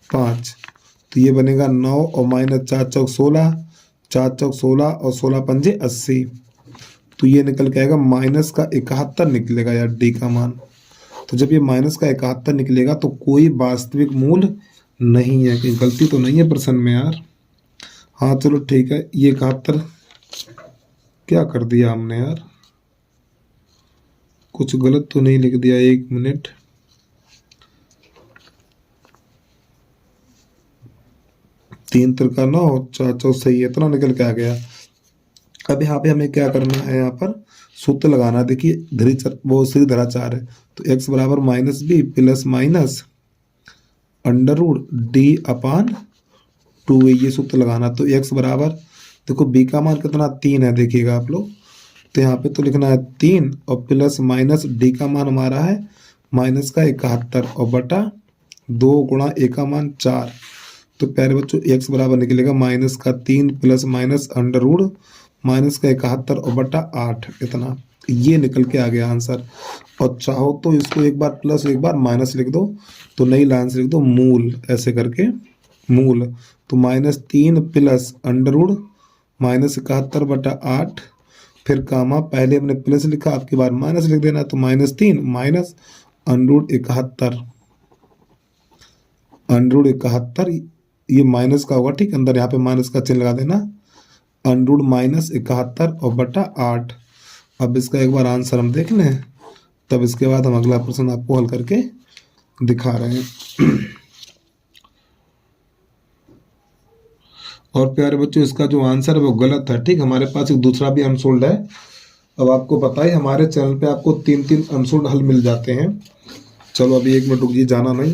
5। तो ये बनेगा 9 और माइनस 4 चौक 16, 4 चौक 16 और 16 पंजे 80। तो ये निकल के आएगा माइनस का 71 निकलेगा यार D का मान। तो जब ये माइनस का 71 निकलेगा तो कोई वास्तविक मूल नहीं है। कहीं गलती तो नहीं है प्रश्न में यार? हाँ चलो ठीक है, ये 71 क्या कर दिया हमने यार? कुछ गलत तो नहीं लिख दिया? 1 मिनट, 3 त्रिका 9, 4 4 सही है, इतना निकल के आ गया। अब यहाँ पे हमें क्या करना है? यहाँ पर सूत्र लगाना। देखिए वो सीधाचार है, तो x बराबर minus B plus minus under root D upon 2 ये सूत्र लगाना। तो x बराबर, देखो b का मान कितना 3 है, देखिएगा आप लोग, तो यहाँ पे तो लिखना है 3 और प्लस माइनस d का मान हमारा है माइनस का 71 और बटा 2 गुणा a का मान 4। तो प्यारे बच्चों x बराबर निकलेगा माइनस का 3 plus minus under root minus का 71 और बटा 8, इतना ये निकल के आ गया आंसर। और चाहो तो इसको एक बार प्लस एक बार माइनस लिख दो, तो नई लाइन से लिख दो मूल, ऐसे करके मूल। तो -3 प्लस अंडर रूट माइनस 71 बटा 8, फिर कामा, पहले हमने प्लस लिखा, आपकी बार माइनस लिख देना। तो -3 minus under root 71 under root 71, ये माइनस का होगा, ठीक, अंदर यहाँ पे माइनस का चिन्ह लगा देना, अंडर रूट माइनस 71 और बटा 8। अब इसका एक बार आंसर हम देख लें, तब इसके बाद हम अगला प्रश्न आपको हल करके दिखा रहे हैं। और प्यारे बच्चों इसका जो आंसर है वो गलत है, ठीक। हमारे पास एक दूसरा भी अनसोल्ड है। अब आपको पता है हमारे चैनल पे आपको 3 अनसोल्ड हल मिल जाते हैं। चलो अभी 1 मिनट रुकिए, जाना नहीं।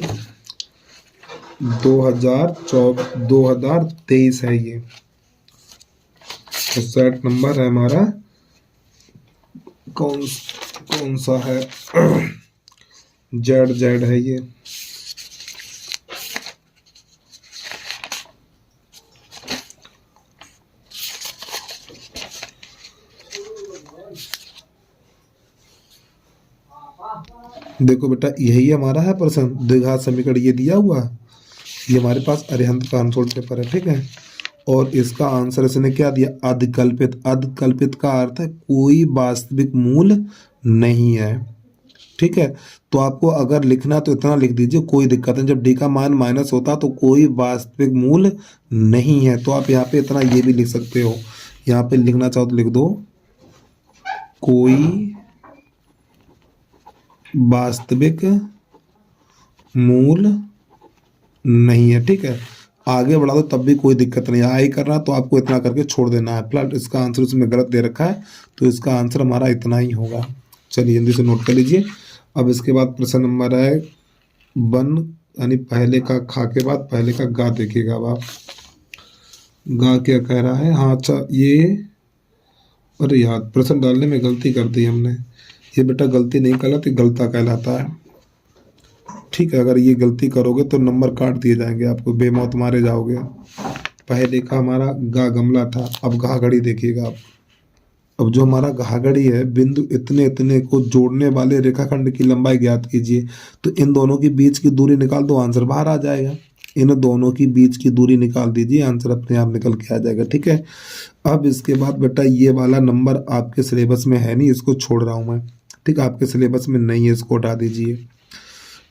2023 है ये, तो सेट नंबर है हमारा कौन सा है? जेड है ये। देखो बेटा यही हमारा है प्रश्न, द्विघात समीकरण ये दिया हुआ, ये हमारे पास अरिहंत का अनसोल्ड पेपर है, ठीक है। और इसका आंसर इसने क्या दिया? अधकल्पित। अधकल्पित का अर्थ है कोई वास्तविक मूल नहीं है, ठीक है। तो आपको अगर लिखना तो इतना लिख दीजिए, कोई दिक्कत नहीं। जब डी का मान माइनस होता तो कोई वास्तविक मूल नहीं है। तो आप यहाँ पे इतना ये भी लिख सकते हो, यहाँ पे लिखना चाहो तो लिख दो कोई वास्तविक मूल नहीं है, ठीक है। आगे बढ़ा दो तब भी कोई दिक्कत नहीं है, आई करना तो आपको इतना करके छोड़ देना है। प्लस इसका आंसर उसमें गलत दे रखा है, तो इसका आंसर हमारा इतना ही होगा। चलिए जल्दी से नोट कर लीजिए। अब इसके बाद प्रश्न नंबर है 1, यानी पहले का खा के बाद पहले का गा। देखिएगा अब आप, गा क्या कह रहा है? हाँ अच्छा, ये अरे यार प्रश्न डालने में गलती कर दी हमने। ये बेटा गलती नहीं कहलाती, गलता कहलाता है, ठीक है। अगर ये गलती करोगे तो नंबर काट दिए जाएंगे, आपको बेमौत मारे जाओगे। पहले का हमारा गा गमला था, अब घाघड़ी देखिएगा आप। अब जो हमारा घाघड़ी है, बिंदु इतने इतने को जोड़ने वाले रेखाखंड की लंबाई ज्ञात कीजिए। तो इन दोनों की बीच की दूरी निकाल दो, आंसर बाहर आ जाएगा। इन दोनों की बीच की दूरी निकाल दीजिए, आंसर अपने आप निकल के आ जाएगा, ठीक है। अब इसके बाद बेटा ये वाला नंबर आपके सिलेबस में है नहीं, इसको छोड़ रहा हूँ मैं, ठीक है। आपके सिलेबस में नहीं है, इसको हटा दीजिए।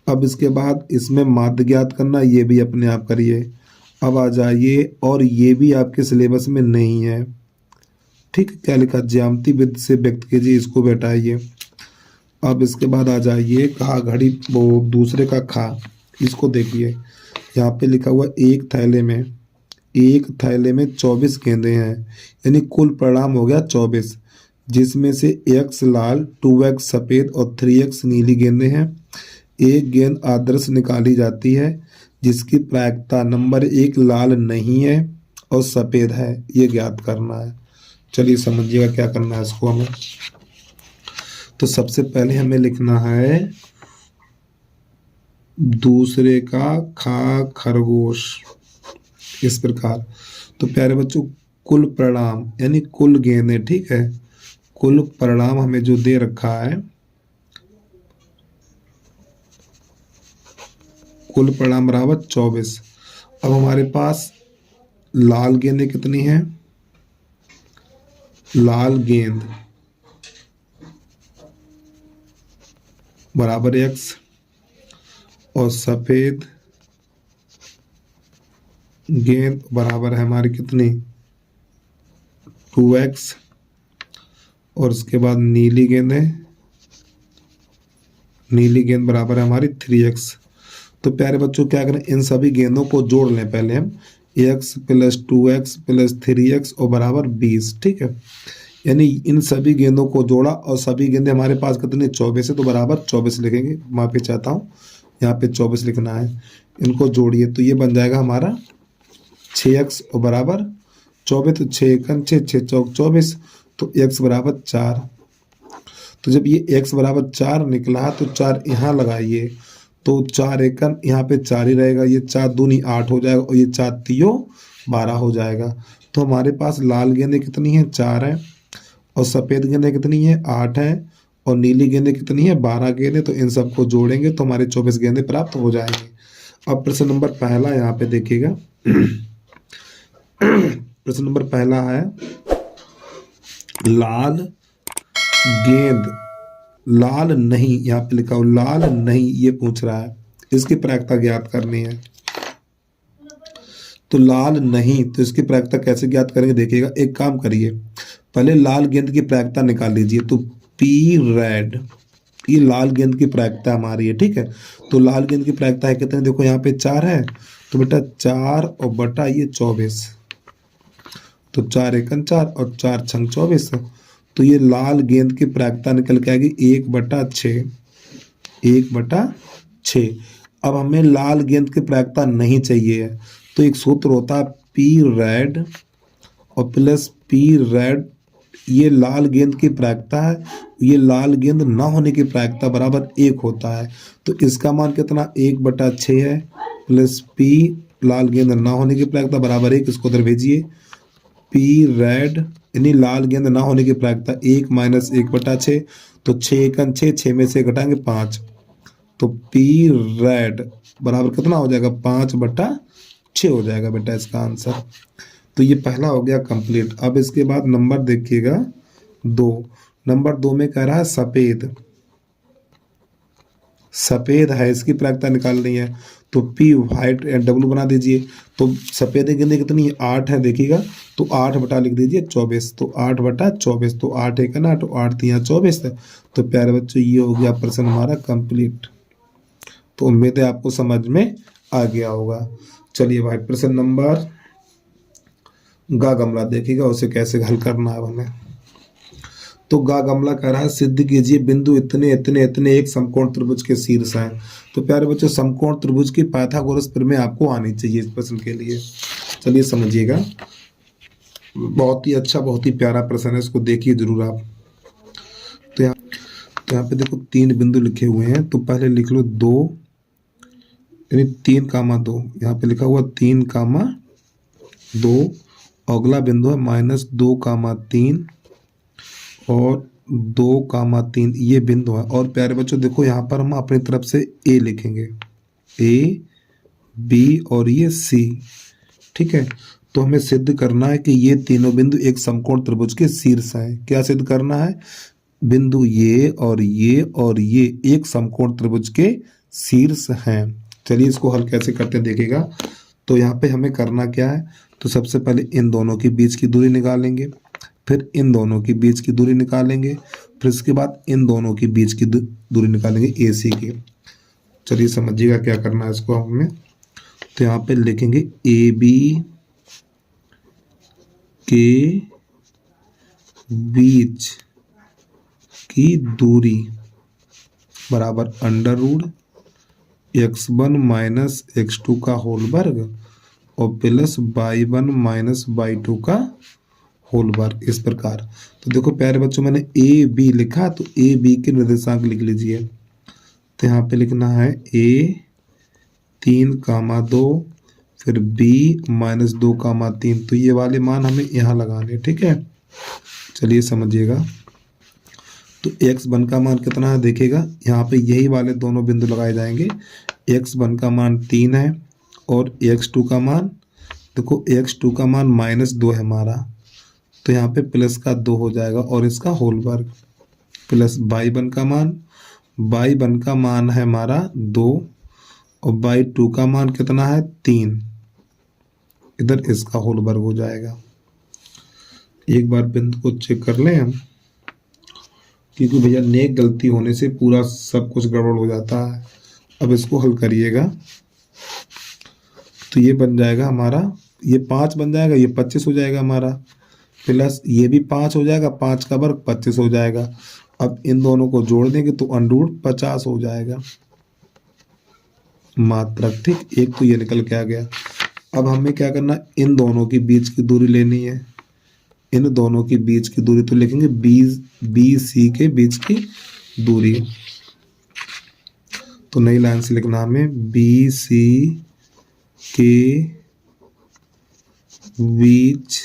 अब इसके बाद इसमें माध्य ज्ञात करना, ये भी अपने आप करिए। अब आ जाइए, और ये भी आपके सिलेबस में नहीं है, ठीक है। क्या लिखा? ज्यामिति विधि से व्यक्त कीजिए, इसको बैठाइए। अब इसके बाद आ जाइए खा घड़ी, वो दूसरे का खा, इसको देखिए। यहाँ पे लिखा हुआ एक थैले में 24 गेंदे हैं, यानी कुल परिणाम हो गया 24, जिसमें से x लाल, 2x सफ़ेद और 3x नीली गेंदें हैं। एक गेंद आदर्श निकाली जाती है जिसकी प्रायिकता नंबर 1 लाल नहीं है और सफ़ेद है, ये ज्ञात करना है। चलिए समझिएगा क्या करना है इसको हमें। तो सबसे पहले हमें लिखना है दूसरे का खा खरगोश, इस प्रकार। तो प्यारे बच्चों कुल परिणाम यानी कुल गेंदें, ठीक है। कुल परिणाम हमें जो दे रखा है, कुल परिणाम बराबर 24। अब हमारे पास लाल गेंदें कितनी हैं? लाल गेंद बराबर एक्स और सफ़ेद गेंद बराबर है हमारी कितनी 2x और उसके बाद नीली गेंद बराबर है हमारी 3x। तो प्यारे बच्चों क्या करें, इन सभी गेंदों को जोड़ लें पहले हम, x plus 2x plus 3x और बराबर 20। ठीक है, यानी इन सभी गेंदों को जोड़ा और सभी गेंदें हमारे पास कितनी 24 है, तो बराबर 24 लिखेंगे। माफी चाहता हूँ, यहाँ पे 24 लिखना है। इनको जोड़िए तो ये बन जाएगा हमारा 6x और बराबर 24। तो 6 एकन 6, 6 चौक 24, तो x बराबर 4। तो जब ये x बराबर 4 निकला तो 4 यहाँ लगाइए, तो 4 एकन यहाँ पे 4 ही रहेगा, ये 4 दूनी 8 हो जाएगा और ये 4 तियो 12 हो जाएगा। तो हमारे पास लाल गेंदें कितनी हैं 4 है और सफ़ेद गेंदें कितनी हैं 8 है और नीली गेंदें कितनी है 12 गेंदें। तो इन सबको जोड़ेंगे तो हमारे 24 गेंदें प्राप्त हो जाएंगे। अब प्रश्न नंबर पहला यहाँ पे देखिएगा। प्रश्न नंबर पहला है लाल गेंद लाल नहीं, यहाँ पे लिखा हो लाल नहीं, ये पूछ रहा है, इसकी प्रायिकता ज्ञात करनी है। तो लाल नहीं, तो इसकी प्रायिकता कैसे ज्ञात करेंगे देखिएगा। एक काम करिए, पहले लाल गेंद की प्रायिकता निकाल लीजिए। तो पी रेड, ये लाल गेंद की प्रायिकता हमारी है। ठीक है, तो लाल गेंद की प्रायिकता है कितने, देखो यहाँ पे 4 है, तो बेटा 4 और बटा ये 24, तो 4 एकन 4 और 4 छंग 24। तो ये लाल गेंद की प्रायिकता निकल के आएगी 1/6, 1/6। अब हमें लाल गेंद की प्रायिकता नहीं चाहिए है, तो एक सूत्र होता है पी रेड और प्लस पी रेड, ये लाल गेंद की प्रायिकता है, ये लाल गेंद ना होने की प्रायिकता बराबर 1 होता है। तो इसका मान कितना 1/6 है, प्लस पी लाल गेंद ना होने की प्रायिकता बराबर 1, इसको उधर भेजिए। पी रेड यानी लाल गेंद ना होने की प्रायिकता 1 माइनस 1/6, तो 6 एकन 6, 6 में से घटाएंगे 5, तो पी रेड बराबर कितना हो जाएगा 5/6 हो जाएगा बेटा इसका आंसर। तो ये पहला हो गया कंप्लीट। अब इसके बाद नंबर देखिएगा 2। नंबर 2 में कह रहा है सफ़ेद है, इसकी प्रायिकता निकालनी है। तो पी वाइट डब्लू बना दीजिए। तो सफ़ेद गेंदें कितनी है 8 है, देखिएगा, तो 8 बटा लिख दीजिए 24, तो 8/24, तो 8 एकन 8 और 8 तिया 24 है। तो प्यारे बच्चों ये हो गया प्रश्न हमारा कंप्लीट। तो उम्मीद है आपको समझ में आ गया होगा। चलिए भाई प्रश्न नंबर गा गमला देखिएगा, उसे कैसे हल करना है हमें। तो गा गमला कह रहा है सिद्ध कीजिए बिंदु इतने इतने इतने एक समकोण त्रिभुज के शीर्ष हैं। तो प्यारे बच्चों समकोण त्रिभुज की पाइथागोरस प्रमेय आपको आनी चाहिए इस प्रश्न के लिए। चलिए समझिएगा, बहुत ही अच्छा बहुत ही प्यारा प्रश्न है, इसको देखिए जरूर आप। तो यहाँ पे देखो 3 बिंदु लिखे हुए हैं, तो पहले लिख लो 2 यानी 3,2, यहाँ पे लिखा हुआ 3,2, अगला बिंदु है -2,3 और 2,3, ये बिंदु है। और प्यारे बच्चों देखो यहाँ पर हम अपनी तरफ से ए लिखेंगे, ए बी और ये सी। ठीक है, तो हमें सिद्ध करना है कि ये तीनों बिंदु एक समकोण त्रिभुज के शीर्ष हैं। क्या सिद्ध करना है, बिंदु ये और ये और ये एक समकोण त्रिभुज के शीर्ष हैं। चलिए इसको हल कैसे करते हैं देखिएगा। तो यहाँ पे हमें करना क्या है, तो सबसे पहले इन दोनों के बीच की दूरी निकालेंगे, फिर इन दोनों के बीच की दूरी निकालेंगे, फिर इसके बाद इन दोनों के बीच की दूरी निकालेंगे ए सी की। चलिए समझिएगा क्या करना है इसको हमें। तो यहाँ पे लिखेंगे ए बी के बीच की दूरी बराबर √(x1 माइनस x2 का होल वर्ग और प्लस y1 माइनस y2 का होल वर्ग, इस प्रकार। तो देखो प्यारे बच्चों मैंने ए बी लिखा, तो ए बी के निर्देशांक लिख लीजिए। तो यहाँ पे लिखना है ए 3,2 फिर बी -2,3, तो ये वाले मान हमें यहाँ लगाने। ठीक है, चलिए समझिएगा। तो x1 का मान कितना है देखिएगा, यहाँ पे यही वाले दोनों बिंदु लगाए जाएंगे। x1 का मान 3 है और x2 का मान, देखो x2 का मान -2 है हमारा, तो यहाँ पे प्लस का 2 हो जाएगा और इसका होल वर्ग, प्लस y1 का मान y1 का मान है हमारा 2 और y2 का मान कितना है 3। इधर इसका होल वर्ग हो जाएगा। एक बार बिंदु को चेक कर लें हम, क्योंकि भैया नेक गलती होने से पूरा सब कुछ गड़बड़ हो जाता है। अब इसको हल करिएगा तो ये बन जाएगा हमारा, ये 5 बन जाएगा, ये 25 हो जाएगा हमारा, प्लस ये भी 5 हो जाएगा, 5 का वर्ग 25 हो जाएगा। अब इन दोनों को जोड़ देंगे तो अंडरूट 50 हो जाएगा मात्रक। ठीक, एक तो ये निकल के आ गया। अब हमें क्या करना, इन दोनों के बीच की दूरी लेनी है। इन दोनों के बीच की दूरी तो लिखेंगे बी सी के बीच की दूरी। तो नई लाइन से लिखना हमें बी सी के बीच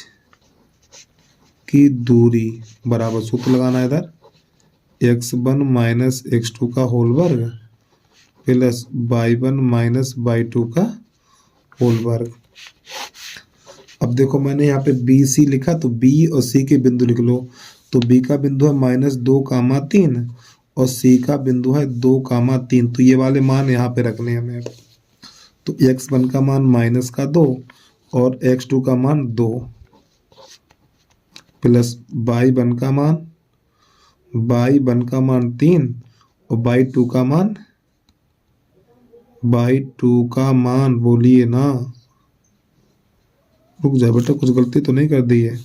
की दूरी बराबर सूत्र लगाना है इधर x1 माइनस x2 का होल वर्ग प्लस y1 माइनस y2 का होल वर्ग। अब देखो मैंने यहाँ पे बी सी लिखा, तो बी और सी के बिंदु लिख लो। तो बी का बिंदु है -2, 3 और सी का बिंदु है 2, 3। तो ये वाले मान यहाँ पे रखने हैं हमें। तो x1 का मान -2 और x2 का मान 2 प्लस y1 का मान 3 और y2 का मान बोलिए ना, रुक जा बेटा, कुछ गलती तो नहीं कर दी है।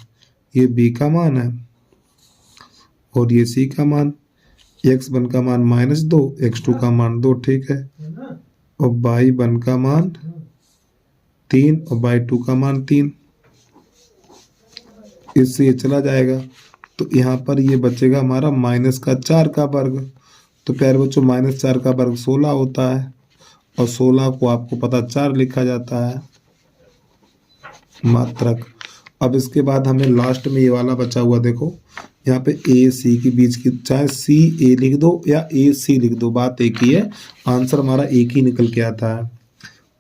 ये b का मान है और ये c का मान। x1 का मान -2, x2 का मान 2, ठीक है, और y1 का मान 3 और y2 का मान 3। इससे ये चला जाएगा तो यहाँ पर ये बचेगा हमारा -4 का वर्ग। तो प्यारे बच्चों -4 का वर्ग 16 होता है और 16 को आपको पता 4 लिखा जाता है मात्रक। अब इसके बाद हमें लास्ट में ये वाला बचा हुआ, देखो यहाँ पे ए सी के बीच की, चाहे सी ए लिख दो या ए सी लिख दो, बात एक ही है, आंसर हमारा एक ही निकल के आता है।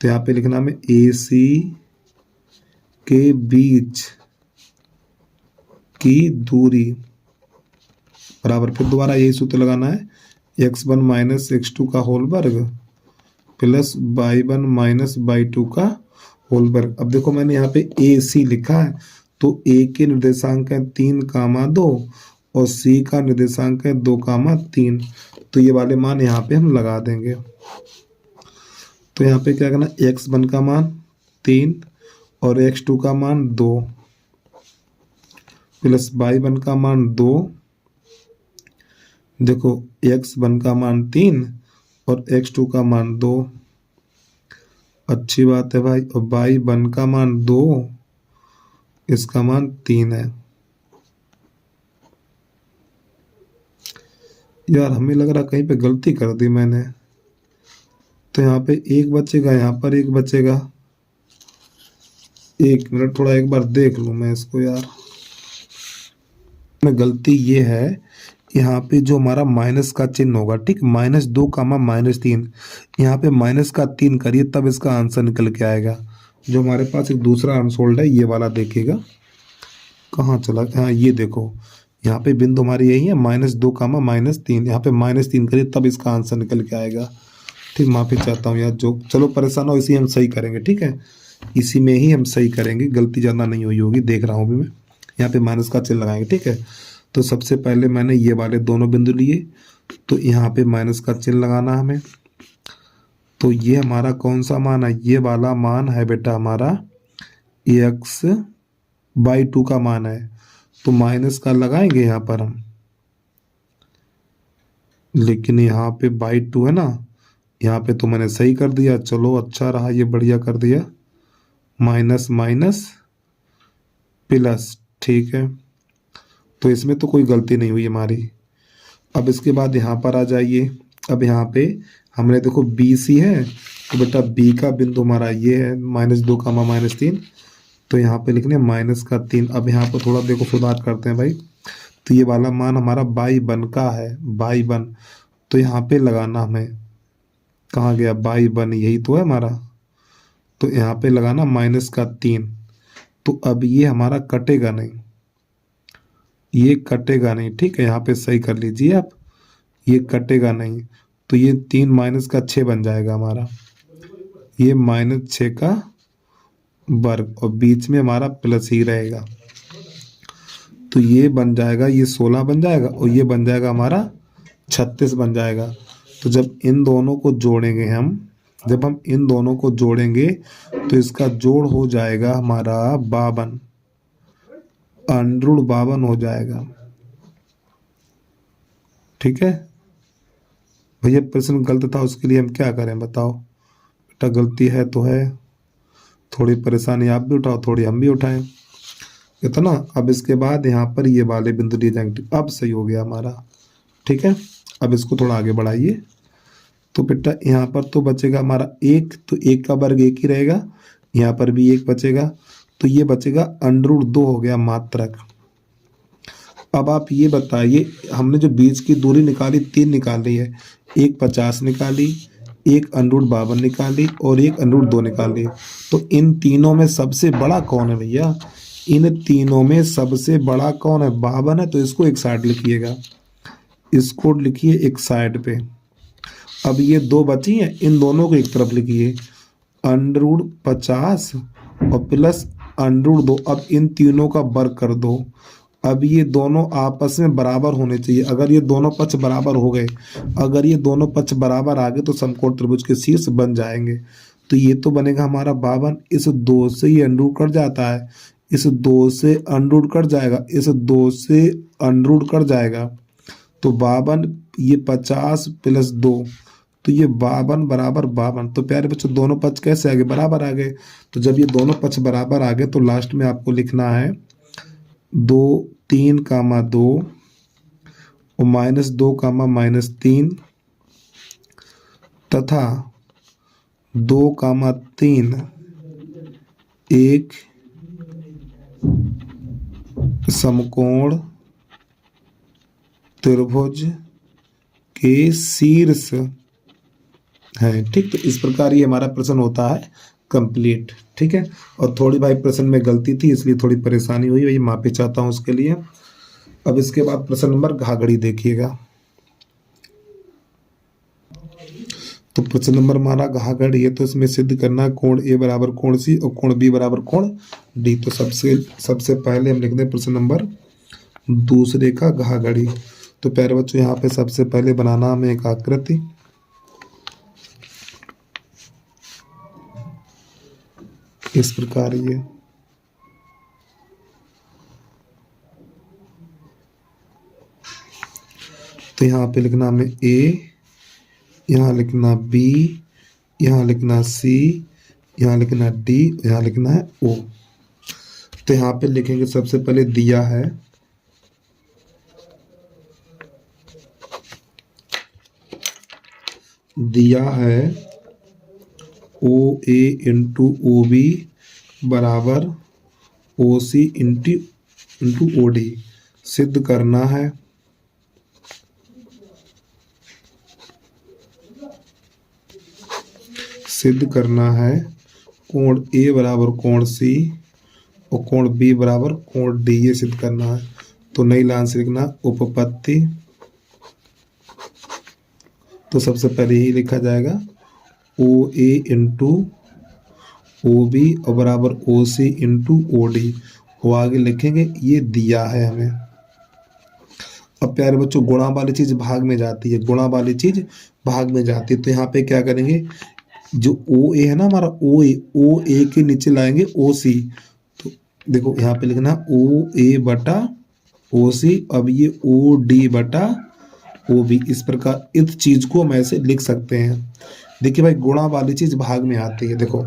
तो यहाँ पे लिखना हमें ए सी के बीच की दूरी बराबर, फिर दोबारा यही सूत्र लगाना है, x1 माइनस x2 का होल वर्ग प्लस y1 माइनस y2 का होल वर्ग। अब देखो मैंने यहाँ पे ए सी लिखा है, तो ए के निर्देशांक है 3, 2 और सी का निर्देशांक है 2, 3। तो ये वाले मान यहाँ पे हम लगा देंगे। तो यहाँ पे क्या करना, x1 का मान 3 और x2 का मान 2 प्लस y1 का मान 2। देखो x1 का मान 3 और x2 का मान 2, अच्छी बात है भाई। और y1 का मान 2, इसका मान 3 है। यार हमें लग रहा कहीं पे गलती कर दी मैंने, तो यहाँ पे एक बचेगा, यहाँ पर एक बचेगा। एक मिनट, थोड़ा एक बार देख लूँ मैं इसको यार। में गलती ये है, यहाँ पे जो हमारा माइनस का चिन्ह होगा, ठीक, -2, -3, यहाँ पे -3 करिए तब इसका आंसर निकल के आएगा। जो हमारे पास एक दूसरा अनसोल्ड है, ये वाला देखिएगा कहाँ चला। हाँ ये देखो, यहाँ पे बिंदु हमारी यही है -2, -3, यहाँ पे -3 करिए तब इसका आंसर निकल के आएगा। ठीक, माफ़ी चाहता हूँ यार, जो चलो परेशान हो, इसी हम सही करेंगे, ठीक है, इसी में ही हम सही करेंगे, गलती ज़्यादा नहीं हुई होगी, देख रहा हूँ अभी मैं। यहाँ पे माइनस का चिन्ह लगाएंगे, ठीक है। तो सबसे पहले मैंने ये वाले दोनों बिंदु लिए, तो यहाँ पे माइनस का चिन्ह लगाना हमें। तो ये हमारा कौन सा मान है, ये वाला मान है बेटा हमारा x/2 का मान है, तो माइनस का लगाएंगे यहाँ पर हम, लेकिन यहाँ पे /2 है ना, यहाँ पे तो मैंने सही कर दिया, चलो अच्छा रहा, ये बढ़िया कर दिया, माइनस माइनस प्लस, ठीक है। तो इसमें तो कोई गलती नहीं हुई हमारी। अब इसके बाद यहाँ पर आ जाइए। अब यहाँ पे हमने देखो बी सी है, तो बेटा बी का बिंदु हमारा ये है -2, -3, तो यहाँ पे लिखने -3। अब यहाँ पर थोड़ा देखो सुधार करते हैं भाई। तो ये वाला मान हमारा y1 का है, y1, तो यहाँ पे लगाना हमें, कहाँ गया y1, यही तो है हमारा, तो यहाँ पे लगाना -3। तो अब ये हमारा कटेगा नहीं, ये कटेगा नहीं, ठीक है, यहाँ पे सही कर लीजिए आप, ये कटेगा नहीं, तो ये 3 माइनस का 6 बन जाएगा हमारा, ये -6 का वर्ग और बीच में हमारा प्लस ही रहेगा, तो ये बन जाएगा, ये 16 बन जाएगा और ये बन जाएगा हमारा 36 बन जाएगा। तो जब इन दोनों को जोड़ेंगे जब हम इन दोनों को जोड़ेंगे तो इसका जोड़ हो जाएगा हमारा 52, √52 हो जाएगा। ठीक है भैया, प्रश्न गलत था, उसके लिए हम क्या करें बताओ? बेटा गलती है तो है, थोड़ी परेशानी आप भी उठाओ, थोड़ी हम भी उठाएं, इतना। अब इसके बाद यहाँ पर ये वाले बिंदु दिए जाएंगे, अब सही हो गया हमारा। ठीक है, अब इसको थोड़ा आगे बढ़ाइए, तो बेटा यहाँ पर तो बचेगा हमारा 1, तो 1 का वर्ग 1 ही रहेगा, यहाँ पर भी 1 बचेगा, तो ये बचेगा √2 हो गया मात्रक। अब आप ये बताइए, हमने जो बीच की दूरी निकाली 3 निकाली है, एक 50 निकाली, एक √52 निकाली और एक √2 निकाली, तो इन तीनों में सबसे बड़ा कौन है भैया? इन तीनों में सबसे बड़ा कौन है? 52 है, तो इसको एक साइड लिखिएगा, इसको लिखिए एक साइड पे। अब ये 2 बची हैं, इन दोनों को एक तरफ लिखिए, √50 और प्लस √2। अब इन तीनों का वर्ग कर दो। अब ये दोनों आपस में बराबर होने चाहिए, अगर ये दोनों पक्ष बराबर हो गए, अगर ये दोनों पक्ष बराबर आ गए तो समकोण त्रिभुज के शीर्ष बन जाएंगे। तो ये तो बनेगा हमारा 52, इस 2 से ये √ कट जाता है, इस 2 से √ कट जाएगा, इस 2 से √ कट जाएगा, तो 52, ये 50 प्लस 2, तो ये 52 बराबर 52। तो प्यारे बच्चों दोनों पक्ष कैसे आ गए? बराबर आ गए। तो जब ये दोनों पक्ष बराबर आ गए तो लास्ट में आपको लिखना है 2, 3, 2 और -2, -3 तथा 2, 3 एक समकोण त्रिभुज के शीर्ष है। ठीक, तो इस प्रकार ये हमारा प्रश्न होता है कंप्लीट। ठीक है, और थोड़ी भाई प्रश्न में गलती थी इसलिए थोड़ी परेशानी हुई, वही माफी चाहता हूँ उसके लिए। अब इसके बाद प्रश्न नंबर घाघड़ी देखिएगा। तो प्रश्न नंबर हमारा घाघड़ी है, तो इसमें सिद्ध करना कोण A बराबर कोण C और कोण B बराबर कोण D। तो सबसे पहले हम लिखते हैं प्रश्न नंबर दूसरे का घाघड़ी। तो प्यारे बच्चों यहाँ पे सबसे पहले बनाना हमें एक आकृति, इस प्रकार ये। तो यहाँ पे लिखना हमें A, यहाँ लिखना B, यहाँ लिखना C, यहाँ लिखना D, यहाँ लिखना है O। तो यहाँ पे लिखेंगे सबसे पहले दिया है OA इंटू OB बराबर OC इंटू OD। सिद्ध करना है कोण A बराबर कोण C और कोण B बराबर कोण D, ये सिद्ध करना है। तो नई लाइन से लिखना उपपत्ति। तो सबसे पहले ही लिखा जाएगा OA इंटू OB और बराबर OC इंटू OD, वो आगे लिखेंगे, ये दिया है हमें। अब प्यारे बच्चों गुणा वाली चीज भाग में जाती है, तो यहाँ पे क्या करेंगे, जो OA है ना हमारा OA के नीचे लाएंगे OC। तो देखो यहाँ पे लिखना OA बटा OC, अब ये OD बटा OB। इस प्रकार इस चीज को हम ऐसे लिख सकते हैं। देखिए भाई गुणा वाली चीज भाग में आती है, देखो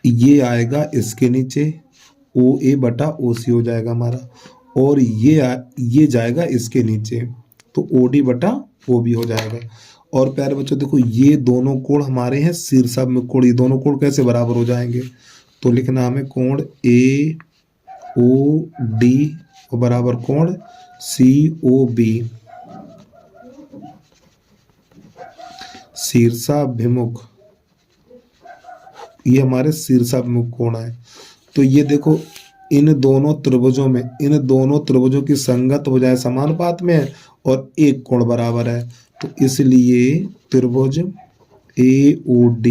ये आएगा इसके नीचे OA बटा OC हो जाएगा हमारा, और ये जाएगा इसके नीचे, तो OD बटा OB हो जाएगा। और प्यारे बच्चों देखो ये दोनों कोण हमारे हैं शीर्षक में कोण, ये दोनों कोण कैसे बराबर हो जाएंगे? तो लिखना हमें कोण AOD और बराबर कोण COB, शीर्षाभिमुख, ये हमारे शीर्षाभिमुख कोण है। तो ये देखो इन दोनों त्रिभुजों की संगत हो जाए समानुपात में, और एक कोण बराबर है, तो इसलिए त्रिभुज AOD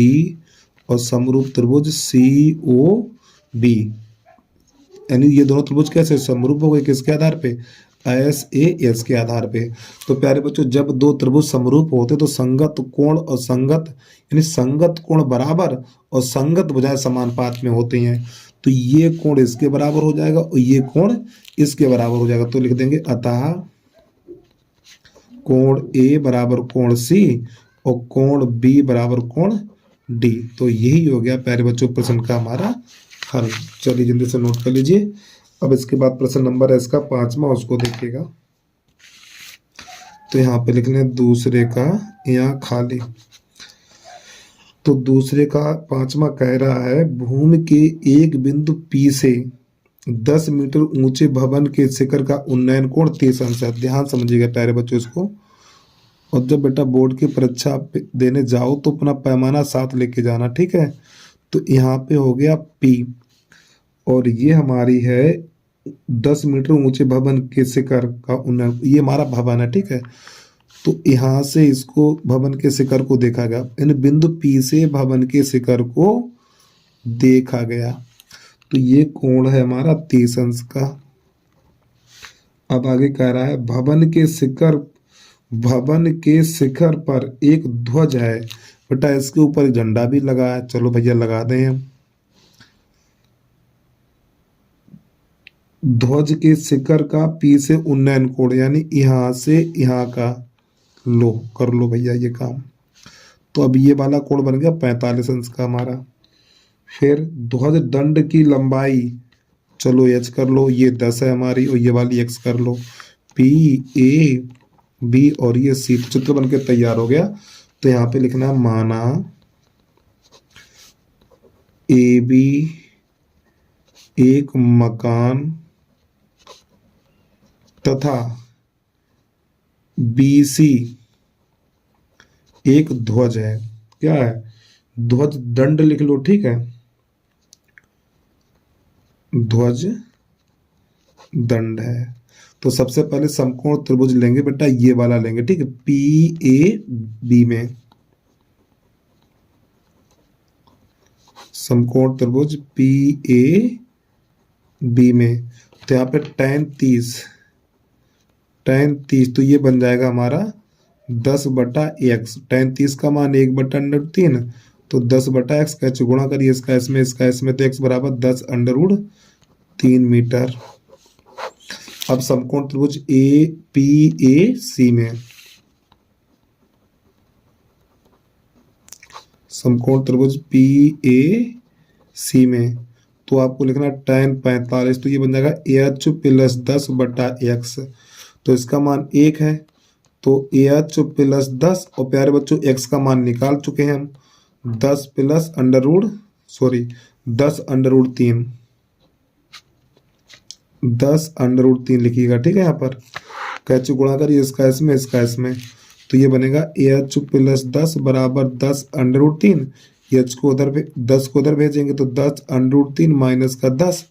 और समरूप त्रिभुज COB, यानी ये दोनों त्रिभुज कैसे समरूप हो गए, किसके आधार पे, SAS के आधार पे। तो प्यारे बच्चों, जब दो त्रिभुज समरूप होते तो संगत कोण और संगत, यानी संगत कोण बराबर और संगत भुजाएं समानुपात में होती हैं। तो ये कोण इसके बराबर हो जाएगा और ये कोण इसके बराबर हो जाएगा। तो लिख देंगे अतः कोण A बराबर कोण C और कोण B बराबर कोण D। तो यही हो गया प्यारे बच्चों प्रश्न का हमारा हल। चलिए जल्दी से नोट कर लीजिए। अब इसके बाद प्रश्न नंबर है इसका 5वां, उसको देखिएगा। तो यहाँ पे लिख लें दूसरे का, यहाँ खाली। तो दूसरे का 5वां कह रहा है भूमि के एक बिंदु P से 10 मीटर ऊंचे भवन के शिखर का उन्नयन कोण 30 अंश है। ध्यान समझिएगा प्यारे बच्चों इसको। और जब बेटा बोर्ड की परीक्षा देने जाओ तो अपना पैमाना साथ लेके जाना, ठीक है। तो यहाँ पे हो गया P और ये हमारी है 10 मीटर ऊंचे भवन के शिखर का उन्नयन, ये हमारा भवन है, ठीक है। तो यहाँ से इसको भवन के शिखर को देखा गया, इन बिंदु P से भवन के शिखर को देखा गया। तो ये कोण है हमारा 30 अंश का। अब आगे कह रहा है भवन के शिखर पर एक ध्वज है। बेटा इसके ऊपर एक झंडा भी लगा है, चलो भैया लगा दें हम। ध्वज के शिखर का P से उन्नयन कोण, यानी यहाँ से यहाँ का लो, कर लो भैया ये काम। तो अब ये वाला कोण बन गया 45 अंश का हमारा। फिर ध्वज दंड की लंबाई, चलो H कर लो, ये 10 है हमारी, और ये वाली X कर लो, PAB और ये C। तो चित्र बन के तैयार हो गया। तो यहाँ पे लिखना माना AB एक मकान तथा BC एक ध्वज है। क्या है, ध्वज दंड लिख लो, ठीक है, ध्वज दंड है। तो सबसे पहले समकोण त्रिभुज लेंगे बेटा, ये वाला लेंगे, ठीक है, PAB में समकोण त्रिभुज PAB में। तो यहाँ पे tan 30, तो ये बन जाएगा हमारा 10/x। tan 30 का मान 1/√3, तो 10/x कैसे गुणा करिए, इसका इसमें तो x बराबर 10√3 मीटर। अब समकोण त्रिभुज APAC में, समकोण त्रिभुज PAC में, तो आपको लिखना tan 45, तो ये बन जाएगा AH + 10/x। तो इसका मान 1 है, तो AH + 10, और प्यारे बच्चों x का मान निकाल चुके हैं हम, 10√3 लिखिएगा, ठीक है। यहाँ पर कैसे गुणा करिए, इसका इसमें, तो ये बनेगा AH + 10 बराबर 10√3। H को उधर 10 को उधर भेजेंगे तो 10√3 माइनस का 10,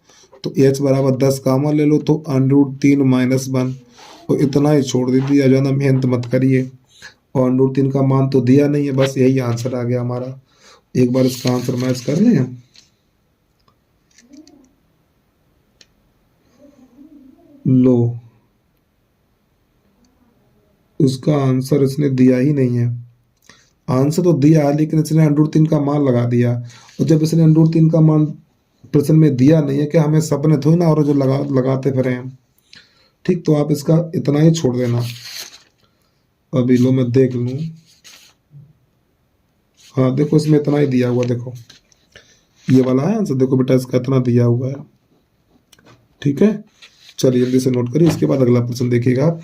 तो H बराबर 10 कामन ले लो, तो √3 - 1, और इतना ही छोड़ दीजिए, जो ना मेहनत मत करिए। और √3 का मान तो दिया नहीं है, बस यही आंसर आ गया हमारा। एक बार इसका आंसर मैच कर लें हम। लो, उसका आंसर इसने दिया ही नहीं है। आंसर तो दिया है लेकिन इसने √3 का मान लगा दिया, और जब इसने √3 का मान प्रश्न में दिया नहीं है, कि हमें सपने थोड़ी ना और जो लगाते फिरे हैं, ठीक। तो आप इसका इतना ही छोड़ देना। अभी लो मैं देख लूं, हाँ देखो इसमें इतना ही दिया हुआ, देखो ये वाला है आंसर, देखो बेटा इसका इतना दिया हुआ है, ठीक है। चलिए जल्दी से नोट करिए। इसके बाद अगला प्रश्न देखिएगा आप।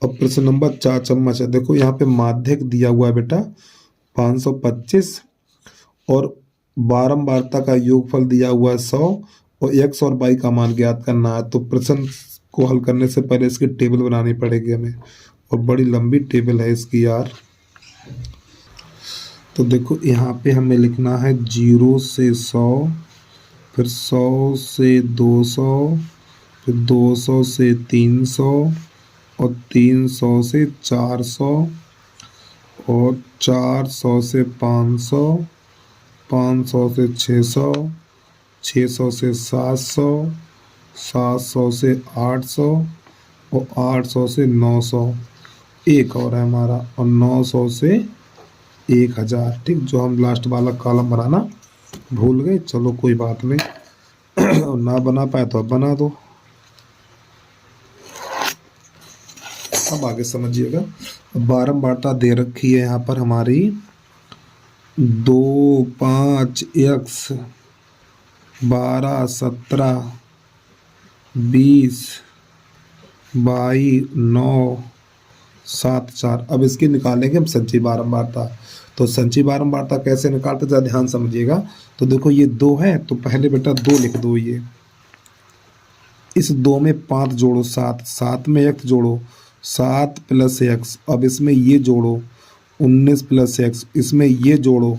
अब प्रश्न नंबर 4 चम्मच है। देखो यहाँ पे माध्यक दिया हुआ है बेटा 525, और बारंबारता का योगफल दिया हुआ है 100, और x और y का मान ज्ञात करना है। तो प्रश्न को हल करने से पहले इसकी टेबल बनानी पड़ेगी हमें, और बड़ी लंबी टेबल है इसकी यार। तो देखो यहाँ पे हमें लिखना है 0 से 100, फिर 100 से 200, फिर 200 से 300 और 300 से 400 और 400 से 500, 500 से 600, 600 से 700, 700 से 800 और 800 से 900। एक और है हमारा, और 900 से 1000। ठीक, जो हम लास्ट वाला कॉलम बनाना भूल गए, चलो कोई बात नहीं। और ना बना पाए तो अब बना दो। अब आगे समझिएगा। बारंबारता दे रखी है यहाँ पर हमारी 2, 5, x, 12, 17, 20, 22, 9, 7, 4। अब इसकी निकालेंगे हम संचयी बारंबारता। तो संचयी बारंबारता कैसे निकालते, जरा ध्यान समझिएगा। तो देखो ये 2 है, तो पहले बेटा 2 लिख दो। ये इस 2 में 5 जोड़ो 7, 7 में x जोड़ो 7 प्लस x। अब इसमें ये जोड़ो 19 प्लस x, इसमें ये जोड़ो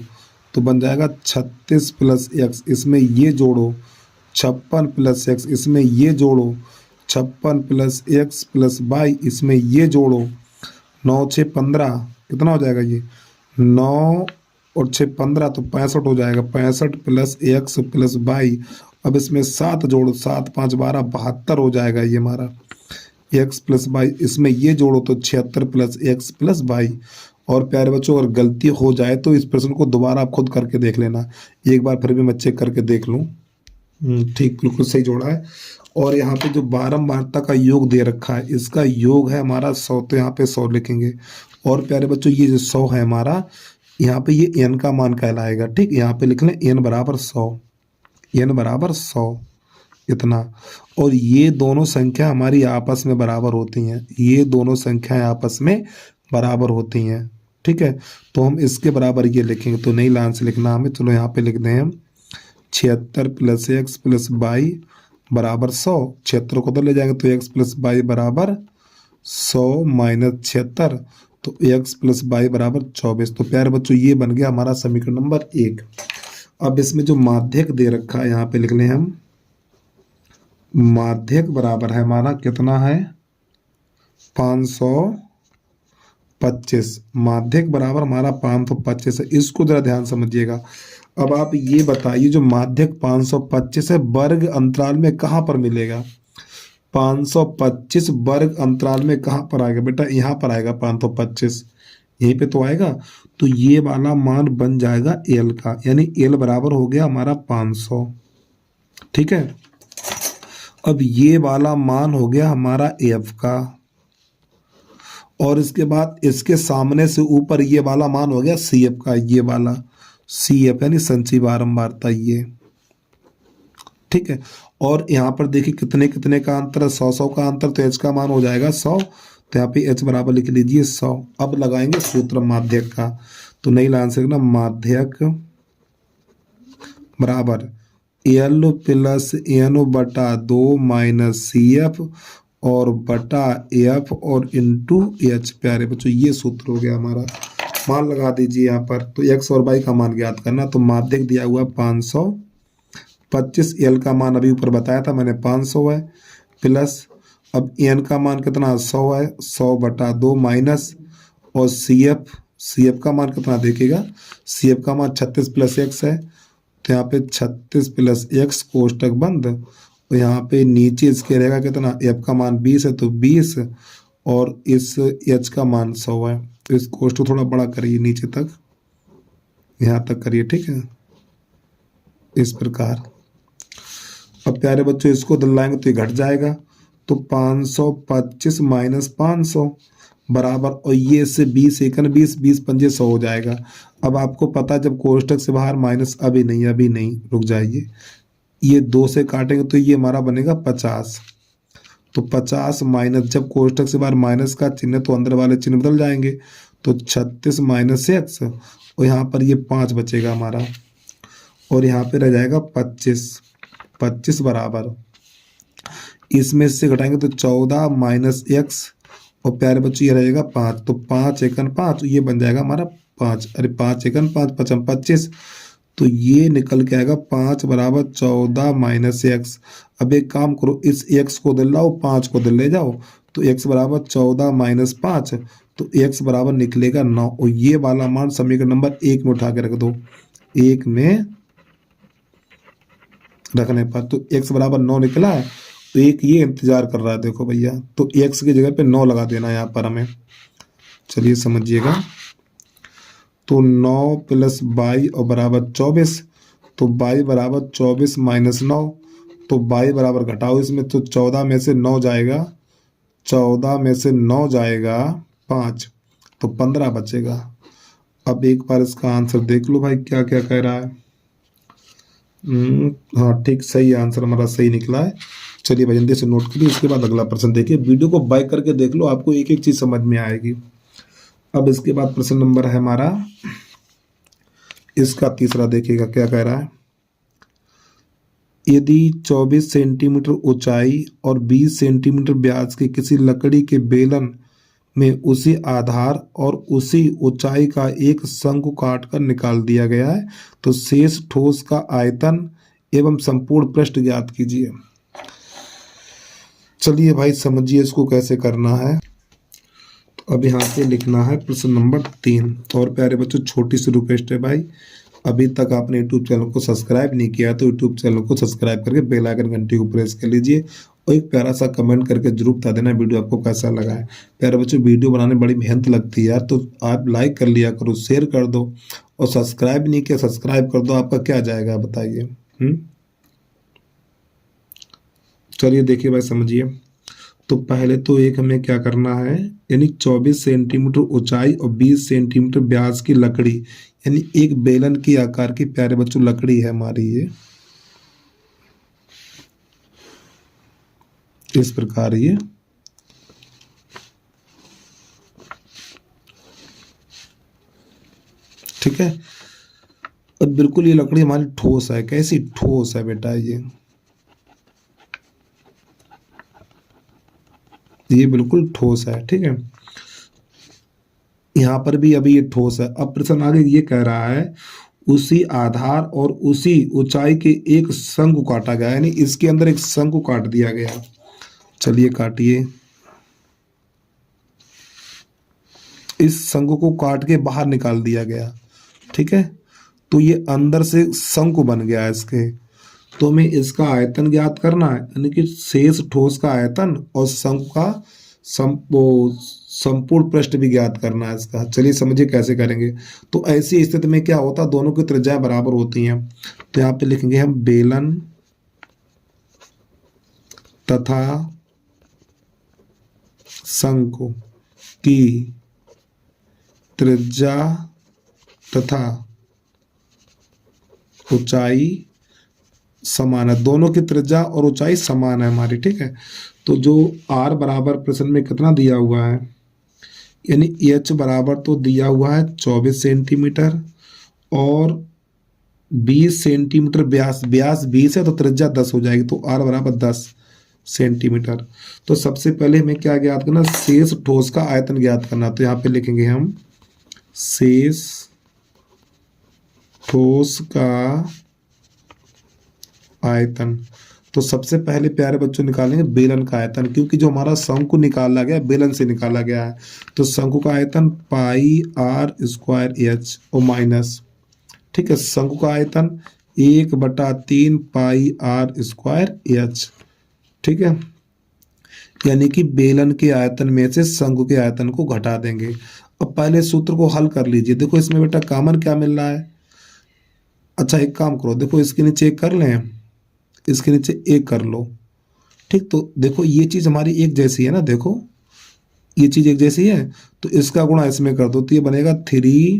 तो बन जाएगा 36 प्लस x। इसमें ये जोड़ो 56 प्लस x, इसमें ये जोड़ो 56 प्लस x प्लस y, इसमें ये जोड़ो 9 6 15, कितना हो जाएगा ये 9 और 6 15, तो 65 हो जाएगा। 65 प्लस x प्लस y। अब इसमें 7 जोड़ो, 7 5 12, 72 हो जाएगा ये हमारा x प्लस y। इसमें ये जोड़ो तो 76 प्लस x प्लस y। और प्यारे बच्चों, अगर गलती हो जाए तो इस प्रश्न को दोबारा आप खुद करके देख लेना। एक बार फिर भी मैं चेक करके देख लूँ। ठीक, बिल्कुल सही जोड़ा है। और यहाँ पे जो बारंबारता का योग दे रखा है, इसका योग है हमारा 100, तो यहाँ पे 100 लिखेंगे। और प्यारे बच्चों, ये जो 100 है हमारा, यहाँ पे ये n का मान कहलाएगा। ठीक, यहाँ पे लिख लें n बराबर 100, n बराबर 100 इतना। और ये दोनों संख्या हमारी आपस में बराबर होती हैं, ये दोनों संख्याएं आपस में बराबर होती हैं। ठीक है, तो हम इसके बराबर ये लिखेंगे, तो नई लाइन से लिखना हमें। चलो यहाँ पे लिख दें हम 76 प्लस x प्लस y बराबर 100। 76 को उधर ले जाएंगे तो x प्लस y बराबर 100 माइनस 76, तो x प्लस y बराबर 24। तो प्यारे बच्चों, ये बन गया हमारा समीकरण नंबर 1। अब इसमें जो माध्यक दे रखा है, यहाँ पे लिख लें हम, माध्यक बराबर है हमारा कितना है 525। माध्यक बराबर हमारा 525 है। इसको जरा ध्यान समझिएगा। अब आप ये बताइए, जो माध्यक 525 है, वर्ग अंतराल में कहाँ पर मिलेगा? 525 वर्ग अंतराल में कहाँ पर आएगा बेटा? यहाँ पर आएगा 525, यहीं पे तो आएगा। तो ये वाला मान बन जाएगा एल का, यानी एल बराबर हो गया हमारा 500। ठीक है, अब ये वाला मान हो गया हमारा एफ का, और इसके बाद इसके सामने से ऊपर ये वाला मान हो गया सी एफ का। ये वाला सी एफ यानी संचयी बारंबारता ये। ठीक है, और यहाँ पर देखिए कितने कितने का अंतर है, 100 का अंतर, तो एच का मान हो जाएगा 100। तो यहाँ पे एच बराबर लिख लीजिए 100। अब लगाएंगे सूत्र माध्यक का, तो नई लाइन से लिखना, माध्यक बराबर एल प्लस एन बटा 2 माइनस सी एफ और बटा एफ और इंटू एच। प्यारे बच्चों, ये सूत्र हो गया हमारा। मान लगा दीजिए यहाँ पर, तो एक्स और वाई का मान ज्ञात करना। तो माध्यक दिया हुआ 525, एल का मान अभी ऊपर बताया था मैंने 500 है, प्लस अब एन का मान कितना 100 है, 100 बटा 2 माइनस, और सी एफ का मान कितना देखिएगा, सी एफ का मान 36 प्लस एक्स है, तो यहाँ पे 36 प्लस एक्स कोष्टक बंद, और यहाँ पे नीचे इसके रहेगा कितना, एफ का मान 20 है तो 20, और इस एच का मान 100 है। तो इस कोष्ट को थोड़ा बड़ा करिए, नीचे तक, यहाँ तक करिए। ठीक है, इस प्रकार। अब प्यारे बच्चों, इसको दलाएंगे तो ये घट जाएगा, तो 525 माइनस 500 बराबर, और ये इससे 20 एकन 20, 20 पंजे 100 हो जाएगा। अब आपको पता, जब कोष्टक से बाहर माइनस, अभी नहीं, रुक जाइए, ये 2 से काटेंगे तो ये हमारा बनेगा 50। तो 50 माइनस, जब कोष्टक से बाहर माइनस का चिन्ह तो अंदर वाले चिन्ह बदल जाएंगे, तो 36 माइनस एक्स, और यहाँ पर ये 5 बचेगा हमारा, और यहाँ पे रह जाएगा 25 बराबर, इसमें से घटाएंगे तो 14 माइनस एक्स, और प्यारे बच्चों ये रहेगा 5, तो 5 एकन 5, ये बन जाएगा हमारा 5, अरे 5 एकन 5, 5 25, तो ये निकल के आएगा 5 बराबर 14 माइनस एक्स। अब एक काम करो, इस x को दिल लाओ, 5 को दिल ले जाओ, तो x बराबर 14 माइनस 5, तो x बराबर निकलेगा 9। और ये वाला मान समीकरण नंबर 1 में उठा के रख दो, 1 में रखने पर तो x बराबर 9 निकला है। तो एक ये इंतजार कर रहा है, देखो भैया, तो x की जगह पे 9 लगा देना यहाँ पर हमें। चलिए समझिएगा, तो 9 प्लस 22 और बराबर 24, तो 22 बराबर 24 माइनस 9, तो 22 बराबर घटाओ इसमें, तो 14 में से 9 जाएगा, 14 में से 9 जाएगा 5, तो 15 बचेगा। अब एक बार इसका आंसर देख लो भाई, क्या क्या कह रहा है। हाँ ठीक, सही आंसर हमारा सही निकला है। चलिए भाई जल्दी से नोट करिए, इसके बाद अगला प्रश्न देखिए। वीडियो को बाय करके देख लो, आपको एक एक चीज समझ में आएगी। अब इसके बाद प्रश्न नंबर है हमारा इसका तीसरा, देखिएगा क्या कह रहा है। यदि 24 सेंटीमीटर ऊंचाई और 20 सेंटीमीटर व्यास की किसी लकड़ी के बेलन में उसी आधार और उसी ऊंचाई का एक शंकु काटकर निकाल दिया गया है, तो शेष ठोस का आयतन एवं संपूर्ण पृष्ठ ज्ञात कीजिए। चलिए भाई समझिए इसको कैसे करना है। तो अब यहाँ पे लिखना है प्रश्न नंबर 3। और प्यारे बच्चों, छोटी सी रिक्वेस्ट है भाई, अभी तक आपने यूट्यूब चैनल को सब्सक्राइब नहीं किया तो यूट्यूब चैनल को सब्सक्राइब करके बेल आइकन घंटी को प्रेस कर लीजिए, और एक प्यारा सा कमेंट करके जरूर बता देना वीडियो आपको कैसा लगा है। प्यारे बच्चों, वीडियो बनाने में बड़ी मेहनत लगती है यार, तो आप लाइक कर लिया करो, शेयर कर दो, और सब्सक्राइब नहीं किया सब्सक्राइब कर दो, आपका क्या जाएगा बताइए। चलिए देखिए भाई समझिए। तो पहले तो एक हमें क्या करना है, यानी 24 सेंटीमीटर ऊंचाई और 20 सेंटीमीटर व्यास की लकड़ी, यानी एक बेलन की आकार की प्यारे बच्चों लकड़ी है हमारी ये, इस प्रकार ये ठीक है। अब बिल्कुल ये लकड़ी हमारी ठोस है, कैसी ठोस है बेटा, ये बिल्कुल ठोस है, ठीक है। यहां पर भी अभी ये ठोस है। अब प्रश्न आगे ये कह रहा है उसी आधार और उसी ऊंचाई के एक शंकु काटा गया, यानी इसके अंदर एक शंकु काट दिया गया। चलिए काटिए, इस शंकु को काट के बाहर निकाल दिया गया, ठीक है। तो ये अंदर से शंकु बन गया है इसके, तो हमें इसका आयतन ज्ञात करना है, यानी कि शेष ठोस का आयतन और शंकु का संपूर्ण पृष्ठ भी ज्ञात करना है इसका। चलिए समझिए कैसे करेंगे। तो ऐसी स्थिति में क्या होता है, दोनों की त्रिज्याएं बराबर होती हैं, तो यहाँ पे लिखेंगे हम बेलन तथा शंकु की त्रिज्या तथा ऊंचाई समान है, दोनों की त्रिज्या और ऊंचाई समान है हमारी, ठीक है। तो जो r बराबर प्रश्न में कितना दिया हुआ है, यानी h बराबर तो दिया हुआ है 24 सेंटीमीटर और 20 सेंटीमीटर व्यास 20 है तो त्रिज्या 10 हो जाएगी, तो r बराबर 10 सेंटीमीटर। तो सबसे पहले हमें क्या ज्ञात करना, शेष ठोस का आयतन ज्ञात करना। तो यहाँ पे लिखेंगे हम शेष ठोस का आयतन। तो सबसे पहले प्यारे बच्चों निकालेंगे बेलन का आयतन, क्योंकि जो हमारा शंकु निकाला गया बेलन से निकाला गया है, तो शंकु का आयतन पाई आर स्क्वायर एच और माइनस, ठीक है, शंकु का आयतन 1/3 पाई आर स्क्वायर एच, ठीक है। यानी कि बेलन के आयतन में से शंकु के आयतन को घटा देंगे। अब पहले सूत्र को हल कर लीजिए। देखो इसमें बेटा कॉमन क्या मिल रहा है, अच्छा एक काम करो, देखो इसके नीचे एक कर लें, इसके नीचे एक कर लो, ठीक। तो देखो ये चीज हमारी एक जैसी है ना, देखो ये चीज एक जैसी है, तो इसका गुणा इसमें कर दो, तो ये बनेगा 3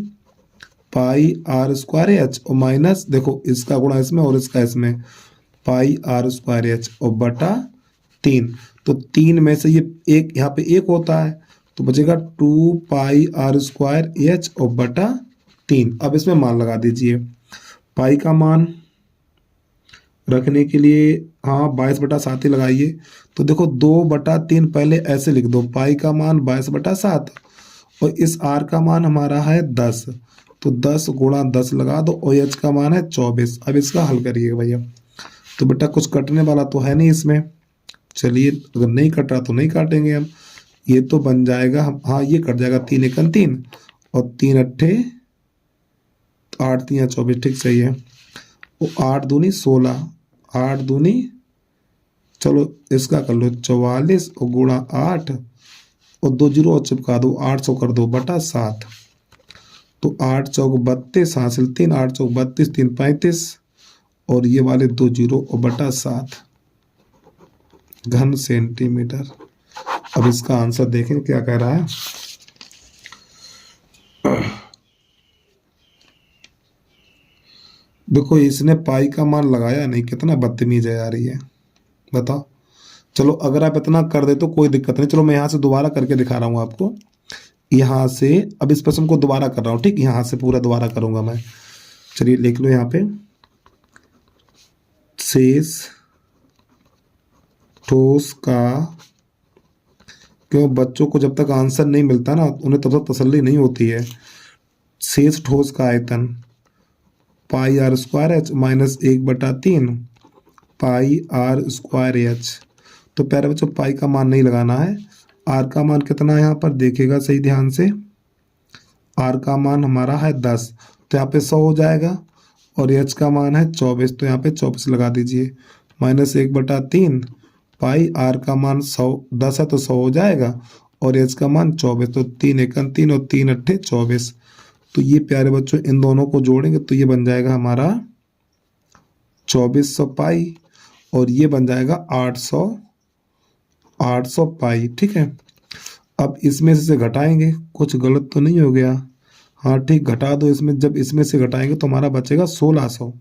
पाई आर स्क्वायर एच और माइनस, देखो इसका गुणा इसमें और इसका इसमें, पाई आर स्क्वायर एच और बटा 3। तो 3 में से ये एक यहाँ पे एक होता है, तो बचेगा 2 पाई आर स्क्वायर एच और बटा 3। अब इसमें मान लगा दीजिए, पाई का मान रखने के लिए हाँ 22/7 ही लगाइए। तो देखो 2/3 पहले ऐसे लिख दो, पाई का मान 22/7 और इस आर का मान हमारा है 10, तो 10 गुणा 10 लगा दो और एच का मान है 24। अब इसका हल करिए भैया। तो बेटा कुछ कटने वाला तो है नहीं इसमें, चलिए अगर नहीं कट रहा तो नहीं काटेंगे हम। ये तो बन जाएगा, हाँ ये कट जाएगा, 3 एकम 3 और 3 अट्ठे 8 3 24, ठीक सही है। वो 8 दूनी 16, 8 दूनी, चलो इसका कर लो 44 और गुणा 8 और 2 जीरो और चिपका दो, 800 कर दो बटा 7। तो 8 चौक 32 हासिल 3, 8 चौक 32 3 35 और ये वाले 2 जीरो और बटा 7 घन सेंटीमीटर। अब इसका आंसर देखें क्या कह रहा है। देखो इसने पाई का मान लगाया नहीं, कितना बदतमीज है यार ये, बताओ। चलो अगर आप इतना कर दे तो कोई दिक्कत नहीं, चलो मैं यहाँ से दोबारा करके दिखा रहा हूँ आपको। यहाँ से अब इस प्रश्न को दोबारा कर रहा हूँ, ठीक, यहाँ से पूरा दोबारा करूँगा मैं। चलिए लिख लो यहाँ पे, शेष ठोस का, क्यों बच्चों को जब तक आंसर नहीं मिलता ना उन्हें तब तक तसल्ली नहीं होती है। शेष ठोस का आयतन pi R square H minus 1/3 pi R square H. तो प्यारे बच्चों पाई का मान नहीं लगाना है, आर का मान कितना है यहाँ पर देखिएगा सही ध्यान से। आर का मान हमारा है 10, तो यहाँ पे 100 हो जाएगा और एच का मान है 24, तो यहाँ पे 24 लगा दीजिए। माइनस 1/3 पाई आर का मान 10 है तो 100 हो जाएगा और एच का मान 24, तो 3 एकम 3 और 3 अट्ठे 24। तो ये प्यारे बच्चों इन दोनों को जोड़ेंगे तो ये बन जाएगा हमारा 2400 पाई और ये बन जाएगा 800 पाई, ठीक है। अब इसमें से घटाएंगे, कुछ गलत तो नहीं हो गया, हाँ ठीक, घटा दो इसमें। जब इसमें से घटाएंगे तो हमारा बचेगा 1600,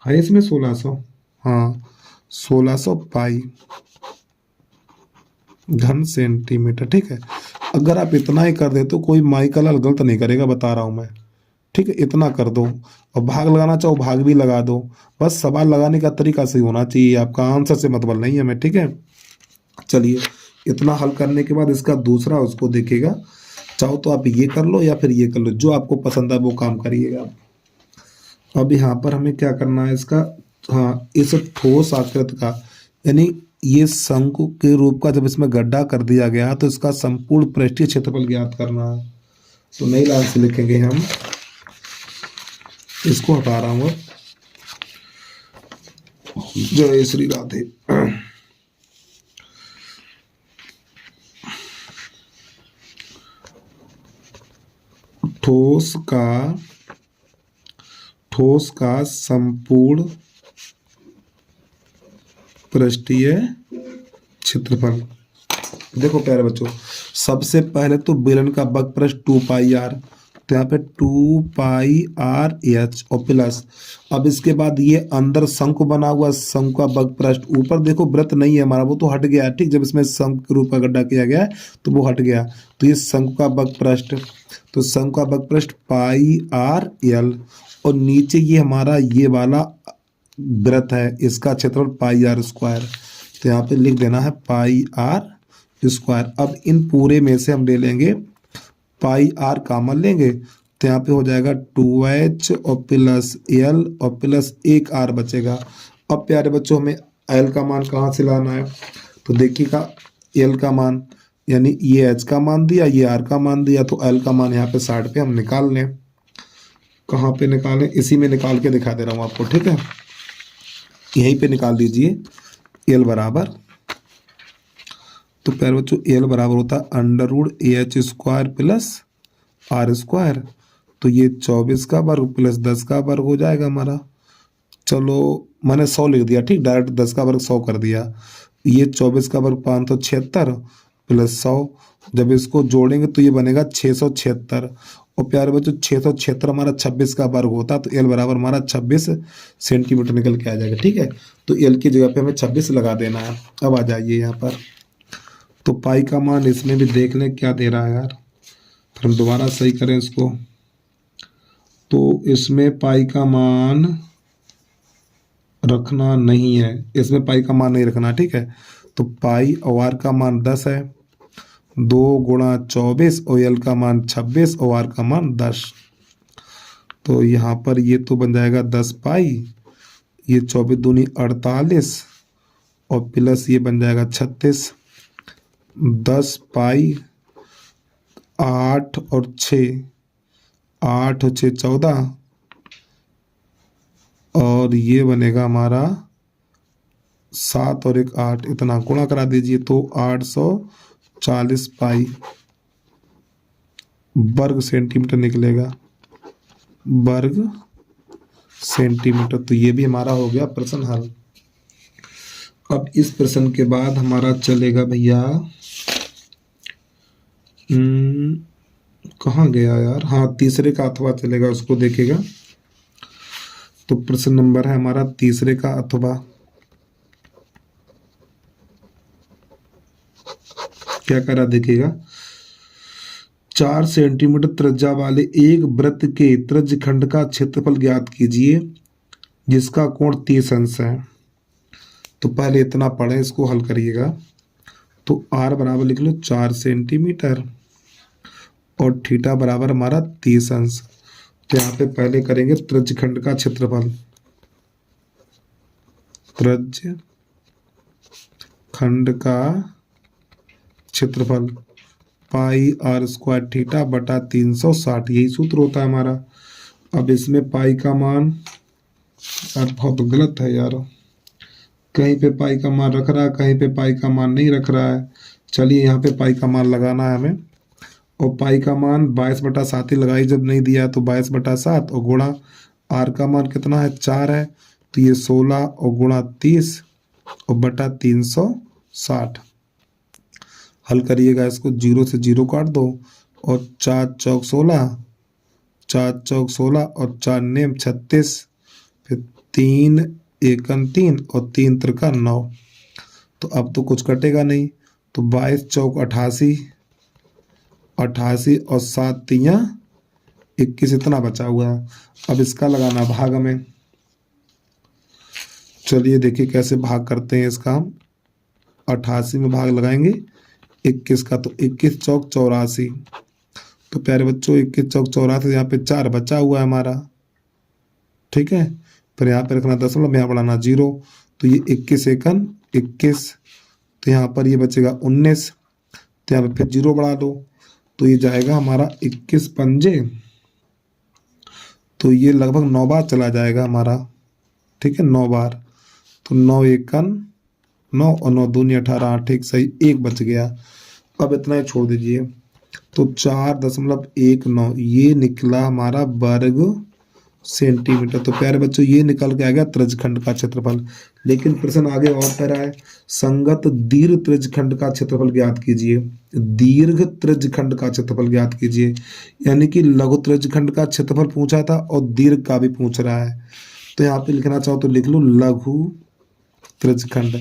है इसमें 1600, हाँ 1600 पाई घन सेंटीमीटर, ठीक है। अगर आप इतना ही कर दे तो कोई माई का लाल गलत नहीं करेगा, बता रहा हूं मैं, ठीक है। इतना कर दो और भाग लगाना चाहो भाग भी लगा दो, बस सवाल लगाने का तरीका सही होना चाहिए, आपका आंसर से मतलब नहीं है मैं, ठीक है। चलिए इतना हल करने के बाद इसका दूसरा उसको देखिएगा, चाहो तो आप ये कर लो या फिर ये कर लो, जो आपको पसंद है वो काम करिएगा। अब यहाँ पर हमें क्या करना है इसका, हाँ इस ठोस आकृति का, यानी ये शंकु के रूप का जब इसमें गड्ढा कर दिया गया तो इसका संपूर्ण पृष्ठीय क्षेत्रफल ज्ञात करना है। तो नई लाइन से लिखेंगे हम, इसको हटा रहा हूँ, जय श्री राधे। ठोस का संपूर्ण पृष्ठीय क्षेत्रफल। देखो प्यारे बच्चों, सबसे पहले तो बेलन का बग पृष्ठ 2 पाई आर, तो यहाँ पे 2 पाई आर एच और प्लस, अब इसके बाद ये अंदर शंकु बना हुआ, शंकु का बग पृष्ठ, ऊपर देखो वृत्त नहीं है हमारा, वो तो हट गया, ठीक, जब इसमें शंकु के रूप का गड्ढा किया गया है तो वो हट गया। तो ये शंकु का बग पृष्ठ, तो शंकु का बग पृष्ठ पाई आर एल और नीचे ये हमारा ये वाला वृत्त है, इसका क्षेत्रफल पाई आर स्क्वायर, तो यहाँ पे लिख देना है पाई आर स्क्वायर। अब इन पूरे में से हम ले लेंगे पाई आर कॉमन लेंगे, तो यहाँ पे हो जाएगा 2h और प्लस एल और प्लस 1 आर बचेगा। अब प्यारे बच्चों हमें एल का मान कहाँ से लाना है, तो देखिएगा एल का मान, यानी ये एच का मान दिया, ये आर का मान दिया, तो एल का मान यहाँ पे 60 पे हम निकाल लें। कहाँ पे निकालें, इसी में निकाल के दिखा दे रहा हूँ आपको, ठीक है। यहीं पे निकाल दीजिए एल बराबर, तो प्यारे बच्चों एल बराबर होता है √AH square plus R square, तो ये 24 का वर्ग प्लस 10 का वर्ग हो जाएगा हमारा। चलो मैंने 100 लिख दिया, ठीक, डायरेक्ट 10 का वर्ग 100 कर दिया। ये 24 का वर्ग 576 प्लस 100, जब इसको जोड़ेंगे तो ये बनेगा 676, और प्यारे बच्चों 676 हमारा 26 का वर्ग होता है, तो एल बराबर हमारा 26 सेंटीमीटर निकल के आ जाएगा, ठीक है। तो एल की जगह पे हमें 26 लगा देना है। अब आ जाइए यहाँ पर, तो पाई का मान इसमें भी देख लें क्या दे रहा है यार, फिर हम दोबारा सही करें इसको। तो इसमें पाई का मान रखना नहीं है, इसमें पाई का मान नहीं रखना, ठीक है। तो पाई और आर का मान 10 है, 2 गुणा 24 और एल का मान 26 और आर का मान 10। तो यहाँ पर ये तो बन जाएगा 10 पाई, ये 24 दूनी 48 और प्लस ये बन जाएगा 36, 10 पाई 8 और 6, 8 और 6 14 और ये बनेगा हमारा 7 और 1 8, इतना गुणा करा दीजिए तो 840 पाई वर्ग सेंटीमीटर निकलेगा, वर्ग सेंटीमीटर। तो ये भी हमारा हो गया प्रश्न हल। अब इस प्रश्न के बाद हमारा चलेगा भैया, कहाँ गया यार, हाँ तीसरे का अथवा चलेगा, उसको देखेगा। तो प्रश्न नंबर है हमारा तीसरे का अथवा। क्या करा देखिएगा, 4 सेंटीमीटर त्रिज्या वाले एक वृत्त के त्रिज्यखंड का क्षेत्रफल ज्ञात कीजिए जिसका कोण 30 अंश है। तो पहले इतना पढ़े, इसको हल करिएगा। तो r बराबर लिख लो 4 सेंटीमीटर और थीटा बराबर हमारा 30 अंश। तो यहाँ पे पहले करेंगे त्रिज्यखंड का क्षेत्रफल, त्रिज्यखंड का क्षेत्रफल पाई r स्क्वायर थीटा बटा 360, यही सूत्र होता है हमारा। अब इसमें पाई का मान, यार बहुत गलत है यार, कहीं पे पाई का मान रख रहा है, कहीं पे पाई का मान नहीं रख रहा है। चलिए यहाँ पे पाई का मान लगाना है हमें, और पाई का मान 22/7 ही लगाई, जब नहीं दिया तो 22/7 और गुणा r का मान कितना है 4 है, तो ये 16 और गुणा 30 और बटा 360। हल करिएगा इसको, 0 से 0 काट दो और 4 चौक 16, 4 चौक 16 और 4 नेम 36, फिर 3 एकम 3 और 3 त्रिका 9। तो अब तो कुछ कटेगा नहीं, तो 22 चौक 88, 88 और 7 तियाँ 21, इतना बचा हुआ है। अब इसका लगाना भाग में। चलिए देखिए कैसे भाग करते हैं इसका हम। 88 में भाग लगाएंगे 21 का, तो 21 चौक 84। तो प्यारे बच्चों 21 चौक 84, यहाँ पे 4 बचा हुआ है हमारा, ठीक है। फिर यहाँ पे रखना दशमलव, यहाँ बढ़ाना 0, तो ये 21 एकम 21, तो यहाँ पर ये बचेगा 19, तो यहाँ पे फिर 0 बढ़ा दो, तो ये जाएगा हमारा 21 पंजे, तो ये लगभग 9 बार चला जाएगा हमारा, ठीक है, 9 बार। तो 9 एकम 9 और 9 दूनी 18, ठीक सही, 1 बच गया। अब इतना ही छोड़ दीजिए, तो 4.19 ये निकला हमारा वर्ग सेंटीमीटर। तो प्यारे बच्चों ये निकल के आ गया त्रिज्यखंड का क्षेत्रफल। लेकिन प्रश्न आगे और कह रहा है, संगत दीर्घ त्रिज्यखंड का क्षेत्रफल ज्ञात कीजिए। दीर्घ त्रिज्यखंड का क्षेत्रफल ज्ञात कीजिए, यानी कि लघु त्रिज्यखंड का क्षेत्रफल पूछा था और दीर्घ का भी पूछ रहा है। तो यहाँ पे लिखना चाहो तो लिख लो लघु त्रिज्यखंड।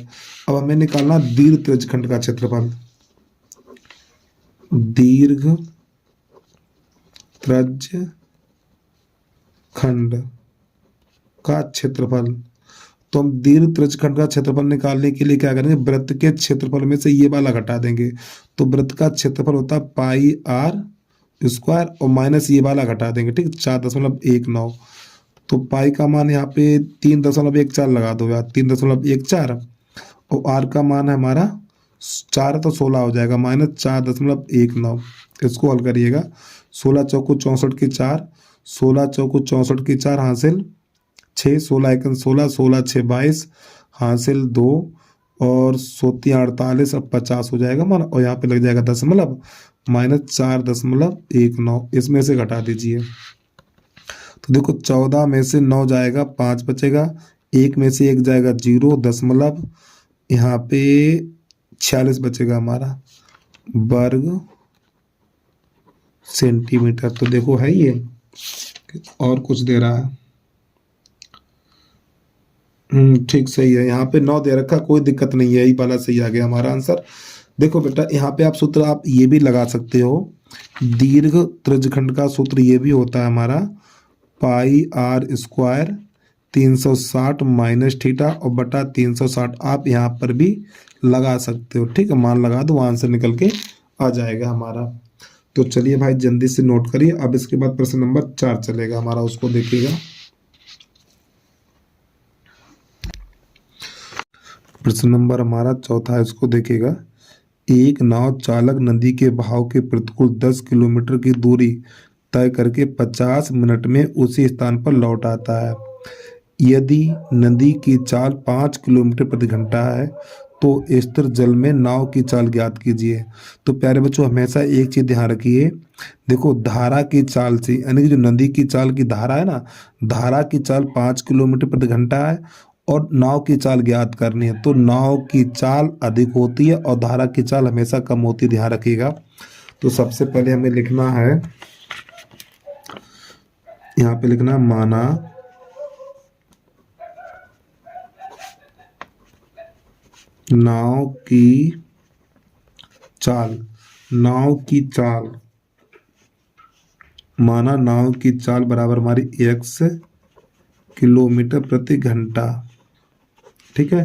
अब हमें निकालना दीर्घ त्रिज्यखंड का क्षेत्रफल। दीर्घ त्रिज्यखंड का क्षेत्रफल, तो हम दीर्घ त्रिज्यखंड का क्षेत्रफल निकालने के लिए क्या करेंगे, वृत्त के क्षेत्रफल में से ये वाला घटा देंगे। तो वृत्त का क्षेत्रफल होता है पाई r स्क्वायर और माइनस ये वाला घटा देंगे, ठीक, 4.19। तो पाई का मान यहाँ पे 3.14 लगा दो यार, 3.14, और r का मान है हमारा 4, तो 16 हो जाएगा, माइनस 4.19। इसको हल करिएगा, 16 चौको 64 की 4, 16 चौको 64 की 4 हासिल 6, 16 एकम 16, 16 6 22 हासिल 2 और 48 अब 50 हो जाएगा मान, और यहाँ पे लग जाएगा दशमलव, माइनस 4.19। इसमें से घटा दीजिए, तो देखो 14 में से 9 जाएगा 5 बचेगा, 1 में से 1 जाएगा 0, दशमलव, यहाँ पे 46 बचेगा हमारा वर्ग सेंटीमीटर। तो देखो है ये, और कुछ दे रहा है, ठीक सही है, यहाँ पे 9 दे रखा, कोई दिक्कत नहीं है, यही वाला सही आ गया हमारा आंसर। देखो बेटा यहाँ पे आप सूत्र आप ये भी लगा सकते हो, दीर्घ त्रिज्यखंड का सूत्र ये भी होता है हमारा पाई r स्क्वायर 360 माइनस थीटा और बटा 360, आप यहाँ पर भी लगा सकते हो, ठीक है, मान लगा दो, आंसर निकल के आ जाएगा हमारा। तो चलिए भाई जल्दी से नोट करिए। अब इसके बाद प्रश्न नंबर 4 चलेगा हमारा, उसको देखिएगा। प्रश्न नंबर हमारा चौथा है, इसको देखिएगा। एक नाव चालक नदी के बहाव के प्रतिकूल 10 किलोमीटर की दूरी तय करके 50 मिनट में उसी स्थान पर लौट आता है। यदि नदी की चाल 5 किलोमीटर प्रति घंटा है तो स्थिर जल में नाव की चाल ज्ञात कीजिए। तो प्यारे बच्चों हमेशा एक चीज ध्यान रखिए, देखो धारा की चाल से, यानी कि जो नदी की चाल की धारा है ना, धारा की चाल 5 किलोमीटर प्रति घंटा है और नाव की चाल ज्ञात करनी है, तो नाव की चाल अधिक होती है और धारा की चाल हमेशा कम होती है, ध्यान रखिएगा। तो सबसे पहले हमें लिखना है, यहाँ पे लिखना माना नाव की चाल, नाव की चाल, माना नाव की चाल बराबर हमारी x किलोमीटर प्रति घंटा, ठीक है।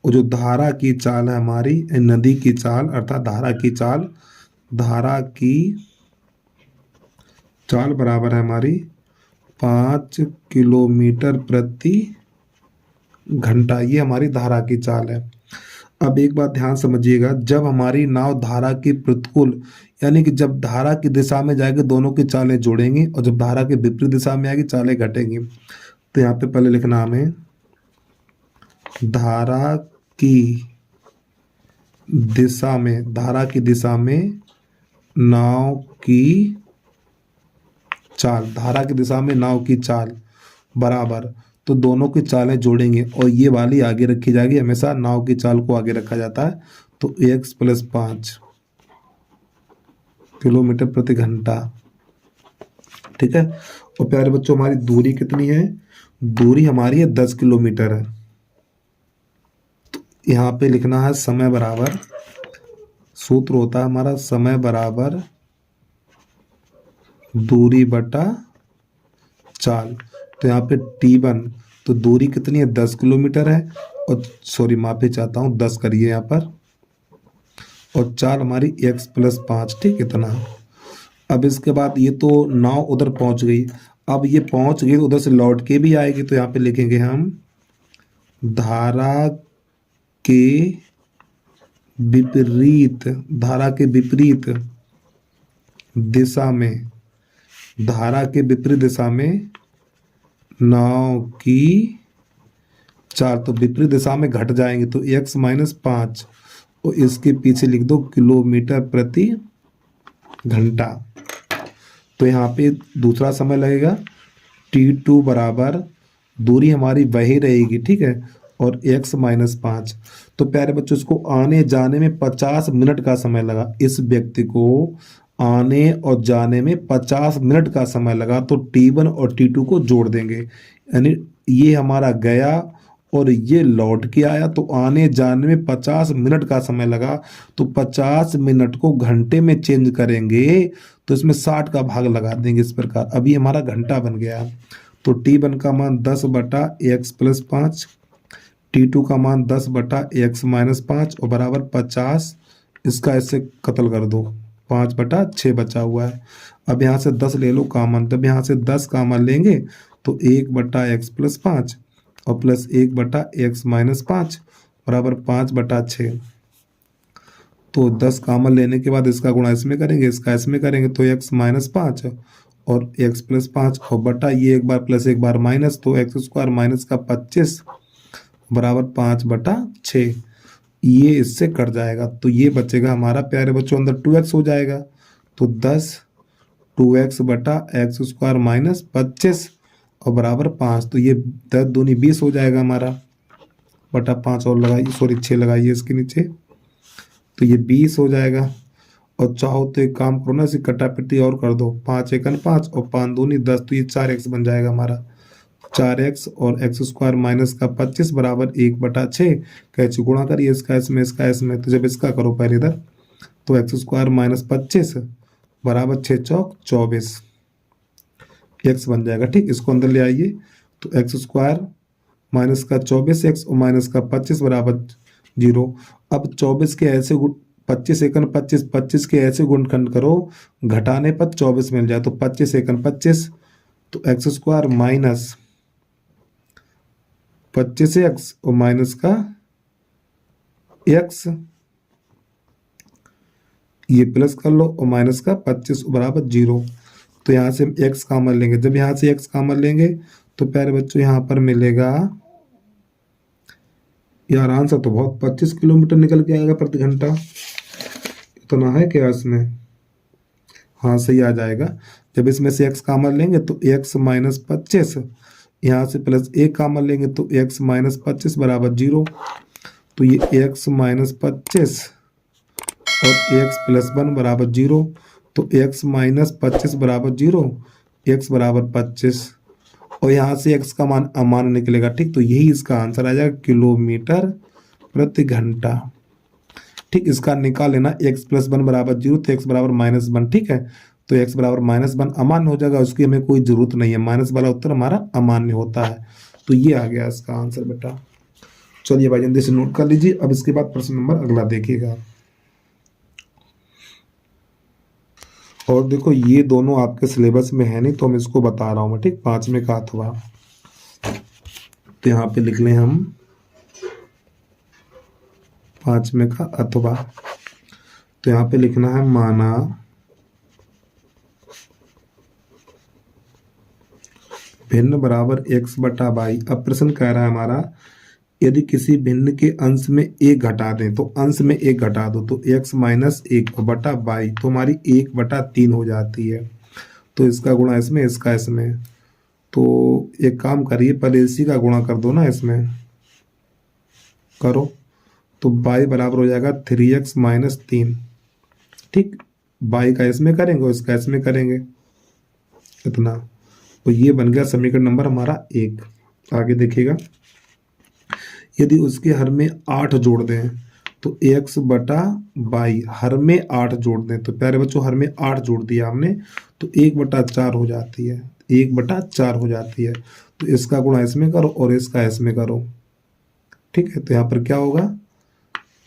और जो धारा की चाल है हमारी, नदी की चाल अर्थात धारा की चाल, धारा की चाल बराबर है हमारी 5 किलोमीटर प्रति घंटा, ये हमारी धारा की चाल है। अब एक बात ध्यान समझिएगा, जब हमारी नाव धारा के प्रतिकूल, यानी कि जब धारा की दिशा में जाएगी दोनों की चालें जोड़ेंगी, और जब धारा के विपरीत दिशा में आएगी चालें घटेंगी। तो यहाँ पे पहले लिखना हमें धारा की दिशा में, धारा की दिशा में नाव की चाल, धारा की दिशा में नाव की चाल बराबर, तो दोनों की चालें जोड़ेंगे और ये वाली आगे रखी जाएगी, हमेशा नाव की चाल को आगे रखा जाता है। तो x + 5 किलोमीटर प्रति घंटा, ठीक है। और प्यारे बच्चों हमारी दूरी कितनी है, दूरी हमारी है 10 किलोमीटर है। तो यहाँ पे लिखना है समय बराबर, सूत्र होता है हमारा समय बराबर दूरी बटा चाल। तो यहाँ पे T1, तो दूरी कितनी है 10 किलोमीटर है, और सॉरी माफी चाहता हूँ 10 करिए यहाँ पर, और चाल हमारी x + 5, ठीक इतना। अब इसके बाद ये तो नाव उधर पहुंच गई, अब ये पहुंच गई तो उधर से लौट के भी आएगी, तो यहाँ पे लिखेंगे हम धारा के विपरीत, धारा के विपरीत दिशा में, धारा के विपरीत दिशा में नाव की चाल, तो विपरीत दिशा में घट जाएंगे, तो x - 5 और इसके पीछे लिख दो किलोमीटर प्रति घंटा। तो यहाँ पे दूसरा समय लगेगा T2 बराबर, दूरी हमारी वही रहेगी, ठीक है, और x - 5। तो प्यारे बच्चों इसको आने जाने में 50 मिनट का समय लगा, इस व्यक्ति को आने और जाने में 50 मिनट का समय लगा, तो T1 और T2 को जोड़ देंगे, यानी ये हमारा गया और ये लौट के आया, तो आने जाने में 50 मिनट का समय लगा, तो 50 मिनट को घंटे में चेंज करेंगे तो इसमें 60 का भाग लगा देंगे इस प्रकार। अभी हमारा घंटा बन गया, तो T1 का मान 10 बटा x + 5, T2 का मान 10 बटा x - 5 और बराबर 50, इसका ऐसे कत्ल कर दो, 5 बटा 6 बचा हुआ है। अब यहाँ से 10 ले लो कॉमन, तब यहाँ से 10 कॉमन लेंगे तो 1 बटा x + 5 और प्लस 1 बटा x - 5 बराबर 5 बटा 6। तो 10 कॉमन लेने के बाद इसका गुणा इसमें करेंगे, इसका इसमें करेंगे, तो x - 5 और x + 5 और बटा ये एक बार प्लस एक बार माइनस, तो x² माइनस का 25 बराबर 5 बटा 6। ये इससे कट जाएगा, तो ये बचेगा हमारा प्यारे बच्चों अंदर 2x हो जाएगा, तो 10 2x बटा x² माइनस 25 और बराबर 5, तो ये 10 दूनी 20 हो जाएगा हमारा, बटा 5 और लगाइए, सॉरी 6 लगाइए इसके नीचे, तो ये 20 हो जाएगा। और चाहो तो एक काम करो ना, इसे कटापिटी और कर दो, 5 एकन 5 और 5 दूनी 10, तो ये 4x बन जाएगा हमारा, 4x और x² माइनस का 25 बराबर 1 बटा 6। कैसे गुणा करिए इसका इसमें, तो जब इसका करो पहले इधर, तो x² माइनस 25 बराबर 6 चौक 24, x बन जाएगा, ठीक। इसको अंदर ले आइए, तो x² माइनस का 24x और माइनस का 25 बराबर 0। अब 24 के ऐसे 25 एकन 25, 25 के ऐसे गुणनखंड करो घटाने पर 24 मिल जाए। तो 25 एकन 25, तो एक्स स्क्वायर माइनस 25x और माइनस का x, ये प्लस कर लो और माइनस का 25 बराबर 0। तो यहाँ से हम x कॉमन लेंगे। जब यहाँ से x कॉमन लेंगे तो प्यारे बच्चों यहाँ पर मिलेगा, यार आंसर तो बहुत 25 किलोमीटर निकल के आएगा प्रति घंटा। इतना है क्या इसमें? हाँ सही आ जाएगा। जब इसमें से x कॉमन लेंगे तो x माइनस 25, यहाँ से प्लस 1 कॉमन लेंगे तो x माइनस 25 बराबर 0। तो ये x माइनस 25 और x प्लस 1 बराबर 0। तो x माइनस 25 बराबर 0, x बराबर 25 और यहाँ से x का मान अमान निकलेगा। ठीक, तो यही इसका आंसर आ जाएगा किलोमीटर प्रति घंटा। ठीक, इसका निकाल लेना x प्लस 1 बराबर 0, तो x बराबर माइनस 1। ठीक है, तो x बराबर माइनस 1 अमान्य हो जाएगा, उसकी हमें कोई जरूरत नहीं है। माइनस वाला उत्तर हमारा अमान्य होता है। तो ये आ गया इसका आंसर बेटा। चलिए भाई जल्दी से नोट कर लीजिए। अब इसके बाद प्रश्न नंबर अगला देखिएगा। और देखो ये दोनों आपके सिलेबस में है नहीं, तो हम इसको बता रहा हूँ मैं। ठीक, 5वें का अथवा, तो यहाँ पे लिख लें हम 5वें का अथवा। तो यहाँ पे लिखना है माना भिन्न बराबर x बटा वाई। अब प्रश्न कह रहा है हमारा, यदि किसी भिन्न के अंश में 1 घटा दें, तो अंश में 1 घटा दो तो x माइनस 1 बटा वाई, तो हमारी 1 बटा 3 हो जाती है। तो इसका गुणा इसमें, इसका इसमें। तो एक काम करिए, पहले इसी का गुणा कर दो ना, इसमें करो तो y बराबर हो जाएगा 3x माइनस 3। ठीक, y का इसमें करेंगे और इसका इसमें करेंगे, इतना। तो ये बन गया समीकरण नंबर हमारा 1। आगे देखिएगा, यदि उसके हर में 8 जोड़ दें तो x बटा वाई, हर में 8 जोड़ दें तो प्यारे बच्चों हर में 8 जोड़ दिया हमने, तो 1 बटा 4 हो जाती है, 1 बटा 4 हो जाती है। तो इसका गुणा इसमें करो और इसका इसमें करो। ठीक है, तो यहाँ पर क्या होगा,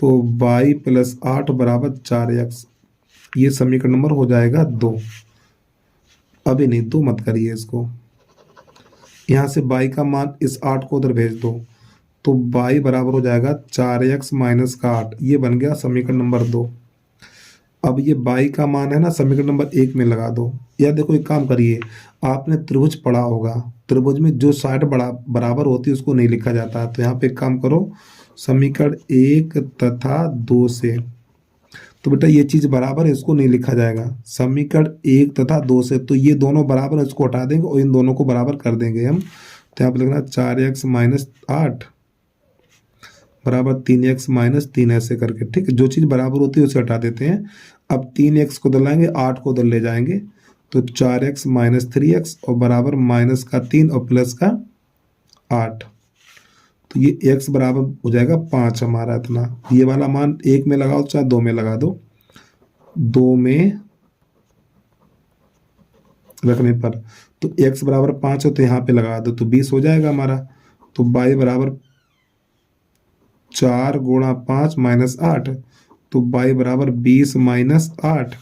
तो y प्लस 8 बराबर 4x, ये समीकरण नंबर हो जाएगा 2। अभी नहीं, 2 मत करिए इसको। यहाँ से y का मान इस 8 को उधर भेज दो, तो y बराबर हो जाएगा 4x माइनस का 8, ये बन गया समीकरण नंबर 2। अब ये y का मान है ना, समीकरण नंबर 1 में लगा दो। या देखो एक काम करिए, आपने त्रिभुज पढ़ा होगा, त्रिभुज में जो साइड बराबर होती है उसको नहीं लिखा जाता। तो यहाँ पे एक काम करो, समीकरण 1 तथा 2 से, तो बेटा ये चीज बराबर है, इसको नहीं लिखा जाएगा। समीकरण 1 तथा 2 से, तो ये दोनों बराबर है, इसको हटा देंगे और इन दोनों को बराबर कर देंगे हम। तो यहाँ पर लिखना 4x माइनस 8 बराबर 3x माइनस 3, ऐसे करके। ठीक है, जो चीज़ बराबर होती है उसे हटा देते हैं। अब 3x को उधर लाएंगे, 8 को उधर ले जाएंगे, तो 4x माइनस 3x और बराबर माइनस का 3 और प्लस का 8। तो ये x बराबर हो जाएगा 5 हमारा, इतना। ये वाला मान 1 में लगाओ चाहे 2 में लगा दो, 2 में रखने पर तो x बराबर 5 हो, तो यहाँ पे लगा दो तो 20 हो जाएगा हमारा। तो y बराबर 4 गुणा 5 माइनस 8, तो y बराबर 20 माइनस 8,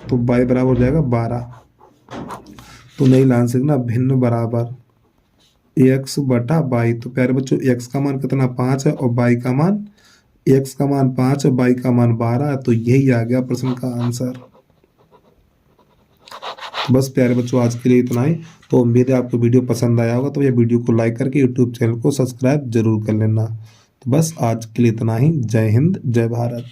तो y बराबर हो जाएगा 12। तो नहीं ला सकना, भिन्न बराबर x बटा y। तो प्यारे बच्चों x का मान कितना 5 है और y का मान, x का मान 5 है, y का मान 12 है। तो यही आ गया प्रश्न का आंसर। बस प्यारे बच्चों आज के लिए इतना ही। तो उम्मीद है आपको वीडियो पसंद आया होगा, तो ये वीडियो को लाइक करके यूट्यूब चैनल को सब्सक्राइब जरूर कर लेना। तो बस आज के लिए इतना ही। जय हिंद, जय भारत।